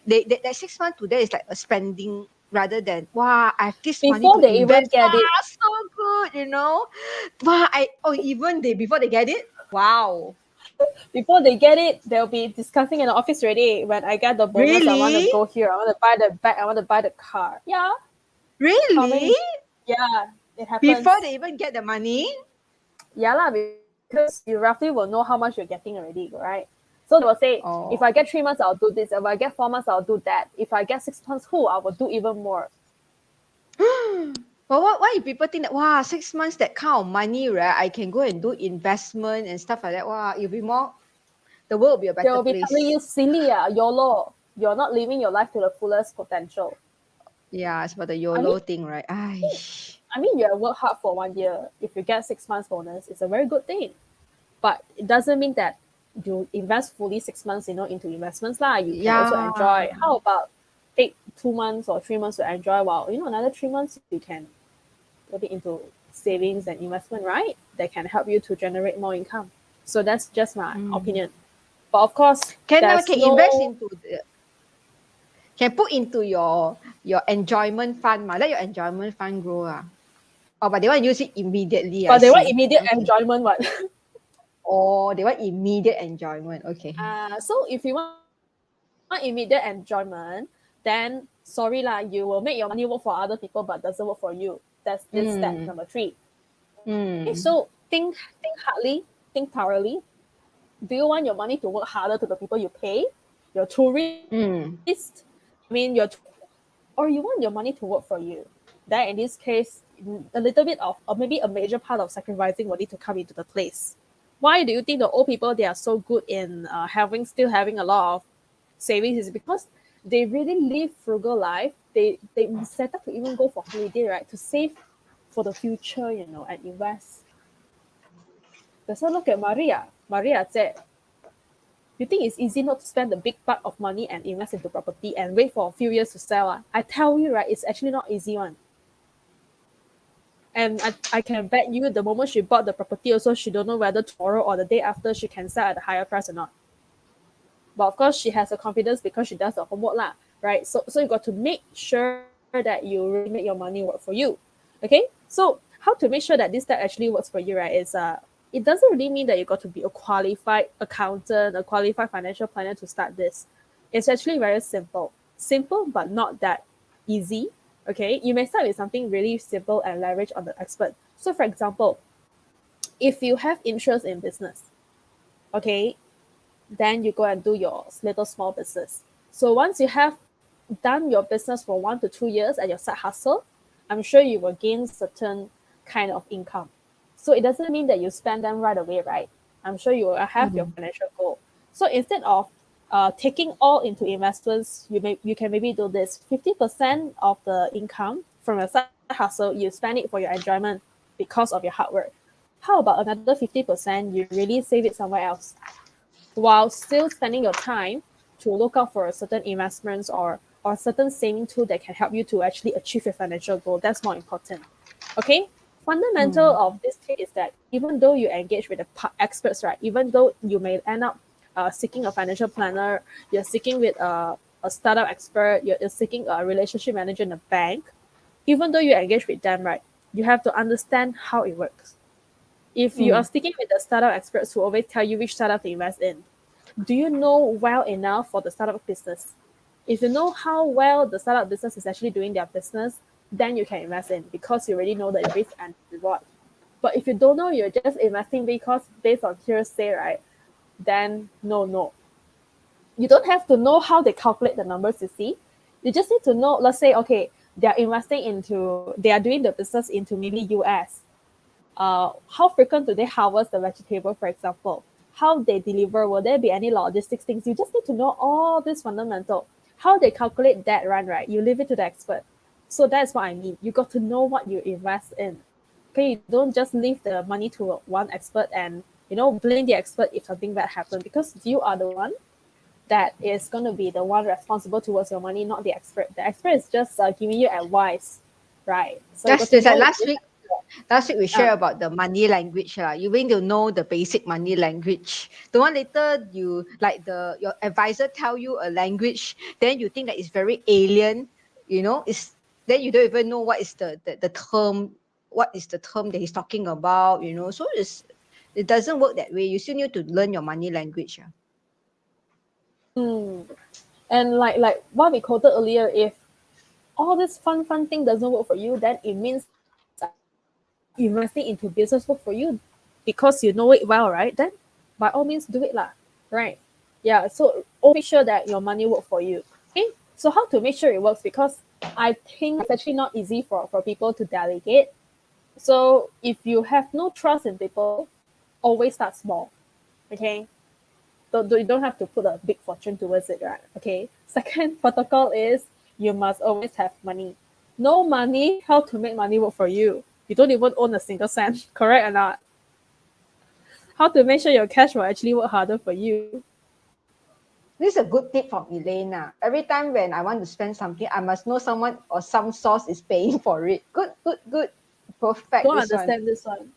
Speaker 3: that 6 months to them is like a spending rather than, wow, I have this
Speaker 2: before
Speaker 3: money to
Speaker 2: they
Speaker 3: invest.
Speaker 2: even get it.
Speaker 3: So good, wow, before they get it, wow.
Speaker 2: Before they get it, they'll be discussing in the office already. When I get the bonus, I want to
Speaker 3: Really?
Speaker 2: go here. I want to buy the bag. I want to buy the car. Yeah.
Speaker 3: Really?
Speaker 2: Yeah, it happens.
Speaker 3: Before they even get the money?
Speaker 2: Yeah, because you roughly will know how much you're getting already, right? So they will say, if I get 3 months, I'll do this. If I get 4 months, I'll do that. If I get 6 months, I will do even more.
Speaker 3: But why if people think that, wow, 6 months, that kind of money, right? I can go and do investment and stuff like that. Wow, it'll be more, the world will be a better place.
Speaker 2: They'll be telling you, silly, YOLO. You're not living your life to the fullest potential.
Speaker 3: Yeah, it's about the YOLO thing, right?
Speaker 2: I mean, you have worked hard for 1 year. If you get 6 months bonus, it's a very good thing. But it doesn't mean that you invest fully 6 months, into investments. You can also enjoy. How about take 2 months or 3 months to enjoy, while, another 3 months you can put it into savings and investment, right? That can help you to generate more income. So that's just my opinion. But of course,
Speaker 3: invest into Can put into your enjoyment fund, let your enjoyment fund grow. Oh, but they want to use it immediately.
Speaker 2: But
Speaker 3: I
Speaker 2: they want
Speaker 3: see.
Speaker 2: immediate
Speaker 3: Okay.
Speaker 2: enjoyment, what?
Speaker 3: Oh, they want immediate enjoyment. Okay.
Speaker 2: So if you want immediate enjoyment, then sorry lah, you will make your money work for other people, but doesn't work for you. That's this step number 3. Okay, so think hardly, think thoroughly. Do you want your money to work harder to the people you pay, your tourists? I mean, or you want your money to work for you? Then in this case, a little bit of, or maybe a major part of sacrificing will need to come into the place. Why do you think the old people, they are so good in still having a lot of savings? Is because they really live frugal life. They set up to even go for holiday, right? To save for the future, and invest. That's why look at Maria. Maria said, you think it's easy not to spend a big part of money and invest into property and wait for a few years to sell? I tell you, right, it's actually not easy one. And I can bet you the moment she bought the property also, she don't know whether tomorrow or the day after she can sell at a higher price or not. But of course, she has the confidence because she does the homework lah, right? So you got to make sure that you really make your money work for you. Okay? So how to make sure that this step actually works for you, right, is it doesn't really mean that you got to be a qualified accountant, a qualified financial planner to start this. It's actually very simple. Simple, but not that easy. Okay, you may start with something really simple and leverage on the expert. So for example, if you have interest in business, okay, then you go and do your little small business. So once you have done your business for 1 to 2 years at your side hustle, I'm sure you will gain certain kind of income. So it doesn't mean that you spend them right away, right? I'm sure you will have your financial goal. So instead of taking all into investments, you can maybe do this. 50% of the income from your side hustle, you spend it for your enjoyment because of your hard work. How about another 50% you really save it somewhere else, while still spending your time to look out for certain investments or certain saving tool that can help you to actually achieve your financial goal? That's more important. Okay? Fundamental of this case is that even though you engage with the experts, right, even though you may end up seeking a financial planner, you're seeking with a startup expert, you're seeking a relationship manager in a bank, even though you engage with them, right, you have to understand how it works. If you are sticking with the startup experts who always tell you which startup to invest in, do you know well enough for the startup business? If you know how well the startup business is actually doing their business, then you can invest in because you already know the risk and reward. But if you don't know, you're just investing because based on hearsay, right? Then no. You don't have to know how they calculate the numbers, you see. You just need to know, let's say, okay, they are doing the business into maybe US. How frequent do they harvest the vegetable, for example? How they deliver? Will there be any logistics things? You just need to know all this fundamental. How they calculate that run, right? You leave it to the expert. So that's what I mean. You got to know what you invest in. Okay, you don't just leave the money to one expert and blame the expert if something bad happened, because you are the one that is going to be the one responsible towards your money, not the expert. The expert is just giving you advice, right? So
Speaker 3: That's like last week. Last week we share about the money language. You need to know the basic money language. The one later you like your advisor tell you a language, then you think that it's very alien. It's then you don't even know what is the term, what is the term that he's talking about. So it doesn't work that way. You still need to learn your money language.
Speaker 2: And like what we quoted earlier, if all this fun thing doesn't work for you, then it means investing into business work for you because you know it well, right? Then by all means do it lah, right? Yeah, so make sure that your money work for you. Okay, so how to make sure it works? Because I think it's actually not easy for people to delegate. So if you have no trust in people, always start small. Okay, you don't have to put a big fortune towards it, right? Okay, second protocol is you must always have money. No money, how to make money work for you? You don't even own a single cent, correct or not? How to make sure your cash will actually work harder for you?
Speaker 3: This is a good tip from Elena. Every time when I want to spend something, I must know someone or some source is paying for it. Good. Perfect.
Speaker 2: Don't understand this one.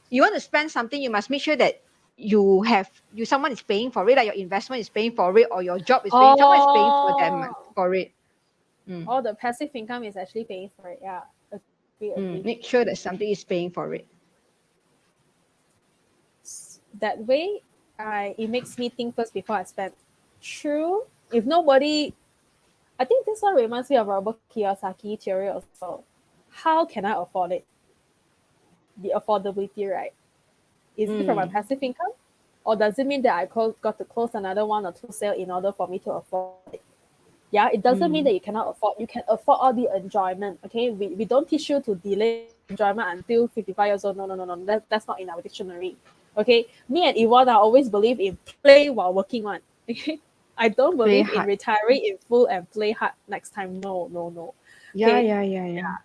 Speaker 3: You want to spend something, you must make sure that someone is paying for it, like your investment is paying for it, or your job is paying, someone is paying for it.
Speaker 2: All the passive income is actually paying for it. Yeah. Agree.
Speaker 3: Make sure that something is paying for it.
Speaker 2: That way, it makes me think first before I spend. True. If nobody, I think this one reminds me of Robert Kiyosaki theory also. How can I afford it? The affordability, right? Is it from my passive income? Or does it mean that I got to close another 1 or 2 sale in order for me to afford it? Yeah, it doesn't mean that you cannot afford. You can afford all the enjoyment, okay? We don't teach you to delay enjoyment until 55 years old. No. That's not in our dictionary, okay? Me and Yvonne, I always believe in play while working on, okay? I don't believe in retiring in full and play hard next time. No.
Speaker 3: Yeah,
Speaker 2: okay?
Speaker 3: yeah.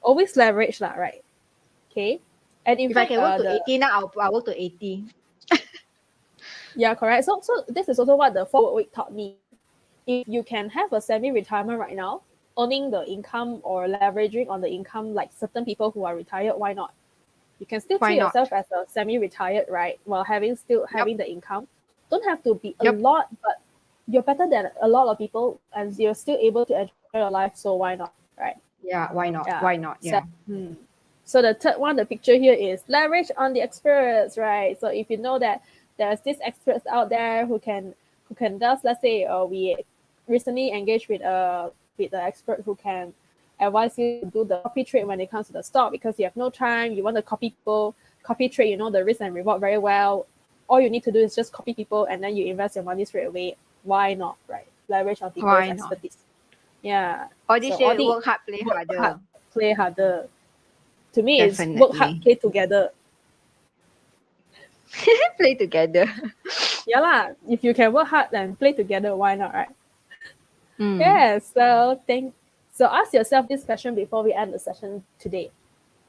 Speaker 2: Always leverage that, right? Okay? And in
Speaker 3: If I
Speaker 2: fact,
Speaker 3: can work to 80 now, I'll work to 80.
Speaker 2: Yeah, correct. So this is also what the 4-week taught me. If you can have a semi-retirement right now, earning the income or leveraging on the income like certain people who are retired, why not? You can still treat yourself as a semi-retired, right? While having the income. Don't have to be a lot, but you're better than a lot of people and you're still able to enjoy your life, so why not, right?
Speaker 3: Yeah, why not? Why not? Yeah.
Speaker 2: So the third one, the picture here is leverage on the experts, right? So if you know that there's these experts out there who can just, let's say we recently engaged with the expert who can advise you to do the copy trade when it comes to the stock because you have no time, you want to copy trade, you know the risk and reward very well. All you need to do is just copy people and then you invest your money straight away. Why not, right? Leverage on people's expertise. Yeah.
Speaker 3: Or they say work hard, play harder.
Speaker 2: Play harder. To me, it's work hard, play together.
Speaker 3: Play together.
Speaker 2: Yeah lah. If you can work hard and play together, why not, right? Yeah. So ask yourself this question before we end the session today.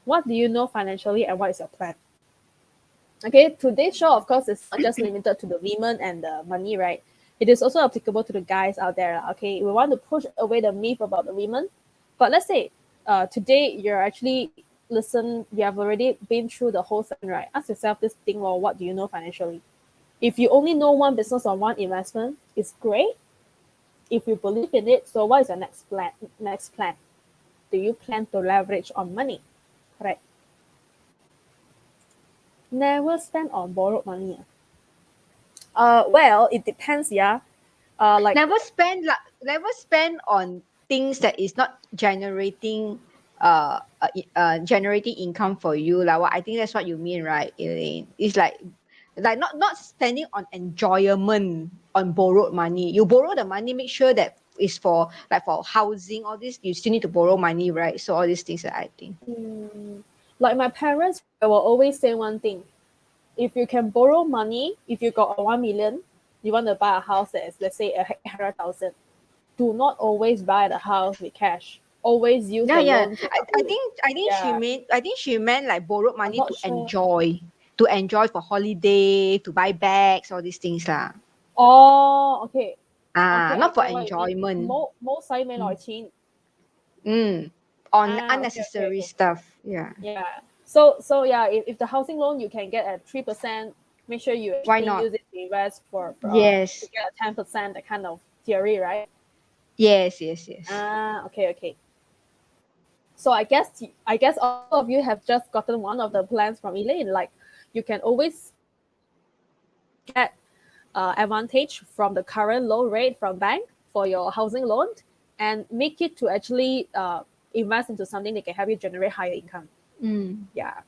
Speaker 2: What do you know financially and what is your plan? Okay, today's show, of course, is not just limited to the women and the money, right? It is also applicable to the guys out there. Okay, we want to push away the myth about the women. But let's say today you're actually you have already been through the whole session, right? Ask yourself this thing, well, what do you know financially? If you only know one business or one investment, it's great. If you believe in it, so what is your next plan? Do you plan to leverage on money? Correct. Never spend on borrowed money. Well, it depends, yeah. Like
Speaker 3: never spend on things that is not generating generating income for you. Like what I think that's what you mean, right, Elaine? It's like not spending on enjoyment on borrowed money. You borrow the money, make sure that it's for housing, all this, you still need to borrow money, right? So all these things that I think.
Speaker 2: Like my parents will always say one thing. If you can borrow money, if you got 1 million, you want to buy a house that is, let's say, 100,000. Do not always buy the house with cash. Always use the loan.
Speaker 3: I think she meant like borrowed money to enjoy for holiday, to buy bags, all these things lah.
Speaker 2: Oh, okay.
Speaker 3: Not for enjoyment.
Speaker 2: Most sai mei loi qin.
Speaker 3: On unnecessary stuff. Yeah.
Speaker 2: Yeah. So yeah, if the housing loan you can get at 3%, make sure you actually use it to invest for to get a 10%, that kind of theory, right?
Speaker 3: Yes.
Speaker 2: Okay. So I guess all of you have just gotten one of the plans from Elaine. Like you can always get advantage from the current low rate from bank for your housing loan and make it to actually invest into something that can help you generate higher income. Yeah.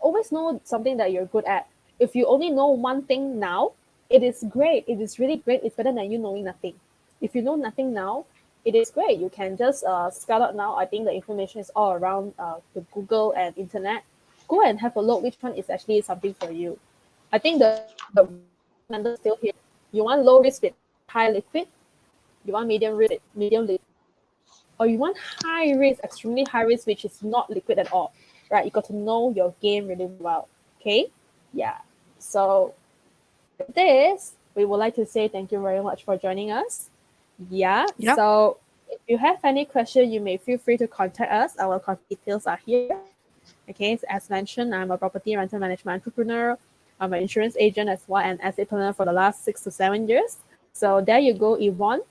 Speaker 2: Always know something that you're good at. If you only know one thing now, it is great. It is really great. It's better than you knowing nothing. If you know nothing now, it is great. You can just scout out now. I think the information is all around the Google and internet. Go and have a look which one is actually something for you. I think the still here. You want low risk with high liquid? You want medium risk, medium liquid? Or you want high risk, extremely high risk, which is not liquid at all, right? You got to know your game really well, okay? Yeah. So with this, we would like to say thank you very much for joining us. Yeah. Yep. So if you have any question, you may feel free to contact us. Our contact details are here. Okay. So as mentioned, I'm a property rental management entrepreneur. I'm an insurance agent as well and asset planner for the last 6 to 7 years. So there you go, Yvonne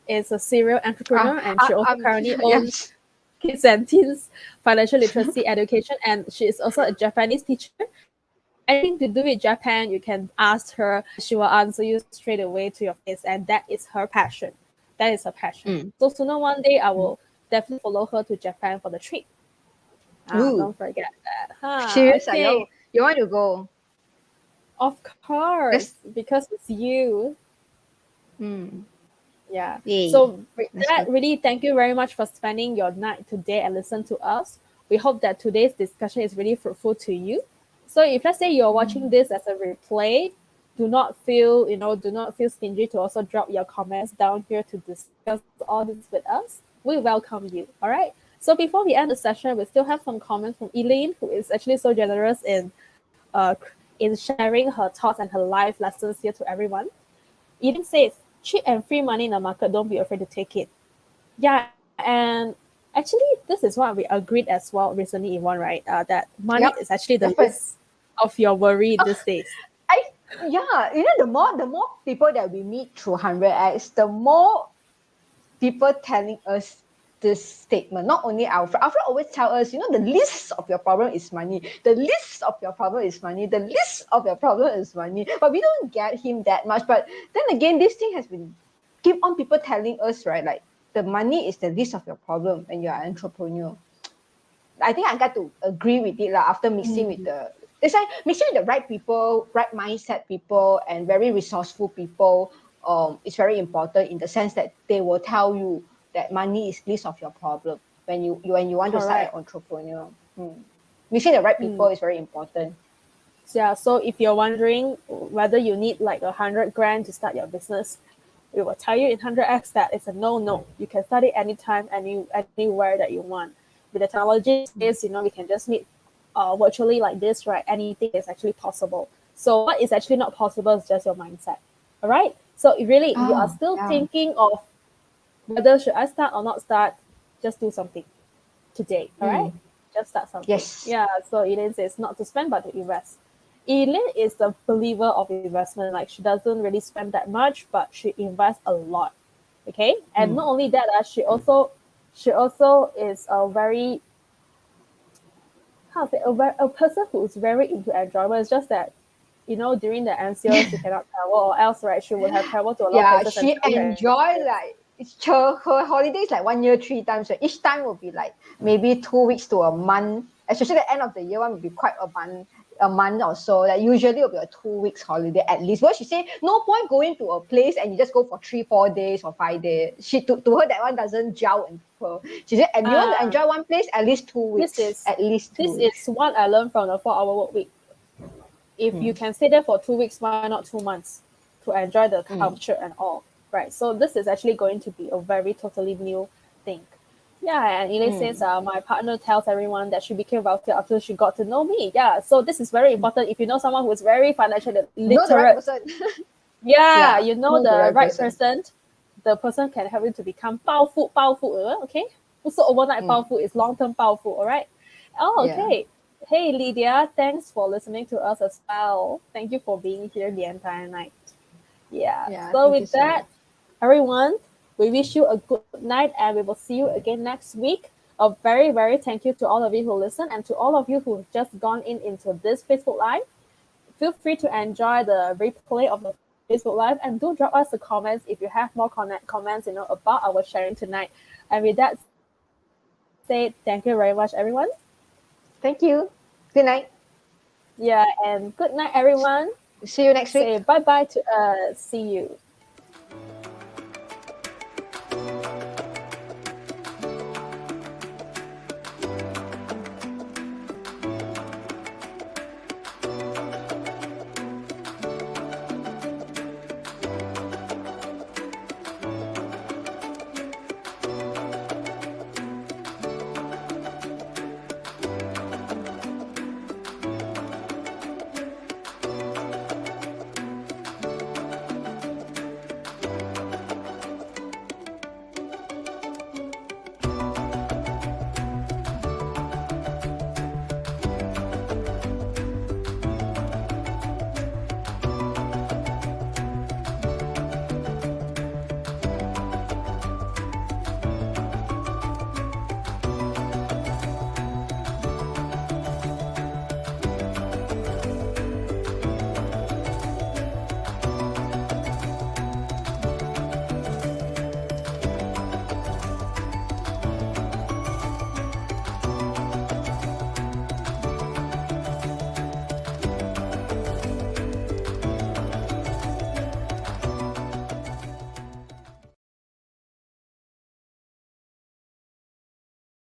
Speaker 2: is a serial entrepreneur, and she also currently owns Kids and Teens Financial Literacy Education, and she is also a Japanese teacher. Anything to do with Japan, you can ask her. She will answer you straight away to your face, and that is her passion. That is her passion. So sooner one day, I will definitely follow her to Japan for the trip. Don't forget that.
Speaker 3: Serious?
Speaker 2: Okay.
Speaker 3: I know. You want to go?
Speaker 2: Of course, because it's you. Yeah.
Speaker 3: Yay.
Speaker 2: So that really, thank you very much for spending your night today and listen to us. We hope that today's discussion is really fruitful to you. So if let's say you're watching this as a replay, do not feel stingy to also drop your comments down here to discuss all this with us. We welcome you. All right. So before we end the session, we still have some comments from Elaine, who is actually so generous in sharing her thoughts and her life lessons here to everyone. Elaine says, cheap and free money in the market, don't be afraid to take it. Yeah, and actually, this is what we agreed as well recently, Yvonne, right? That money is actually the least of your worry these days.
Speaker 3: The more people that we meet through 100X, the more people telling us this statement. Not only Alfred always tell us, the least of your problem is money. The least of your problem is money. The least of your problem is money. But we don't get him that much. But then again, this thing has been keep on people telling us, right? Like the money is the least of your problem when you are an entrepreneur. I think I got to agree with it after mixing with it's like mixing with the right people, right mindset people, and very resourceful people. It's very important in the sense that they will tell you that money is least of your problem when you want to start an entrepreneur. Mixing the right people is very important.
Speaker 2: Yeah, so if you're wondering whether you need like 100 grand to start your business, we will tell you in 100X that it's a no. You can start it anytime, anywhere that you want. With the technology space, we can just meet virtually like this, right? Anything is actually possible. So what is actually not possible is just your mindset. All right. So if really you are still thinking of whether should I start or not start, just do something today. All right. Just start something.
Speaker 3: Yes.
Speaker 2: Yeah. So Elaine says not to spend but to invest. Elaine is a believer of investment. Like she doesn't really spend that much, but she invests a lot. Okay. And not only that, she also is a very a person who's very into enjoyment. It's just that during the NCO she cannot travel, or else right she would have traveled to a lot of places.
Speaker 3: She enjoy like her holidays like 1 year 3 times. So each time will be like maybe 2 weeks to a month. Especially the end of the year one will be quite a month or so. Like usually it will be a 2 weeks holiday at least. But she say no point going to a place and you just go for 3-4 days or 5 days. To her that one doesn't gel in her. She said, and you want to enjoy one place at least 2 weeks. This
Speaker 2: is what I learned from the 4-hour work week. If you can stay there for 2 weeks, why not 2 months to enjoy the culture and all, right? So this is actually going to be a very totally new thing. Yeah, and Elaine says, my partner tells everyone that she became wealthy after she got to know me. Yeah, so this is very important. If you know someone who is very financially literate,
Speaker 3: know the right person.
Speaker 2: you know the right person. The person can help you to become powerful, okay? So overnight powerful is long-term powerful, all right? Oh, okay. Yeah. Hey, Lydia, thanks for listening to us as well. Thank you for being here the entire night. Yeah. So with that, everyone, we wish you a good night and we will see you again next week. A very, very thank you to all of you who listen and to all of you who have just gone into this Facebook Live. Feel free to enjoy the replay of the Facebook Live and do drop us the comments if you have more comments about our sharing tonight. And with that said, thank you very much, everyone.
Speaker 3: Thank you. Good night.
Speaker 2: Yeah, and good night, everyone.
Speaker 3: See you next week.
Speaker 2: Say bye-bye to us. See you.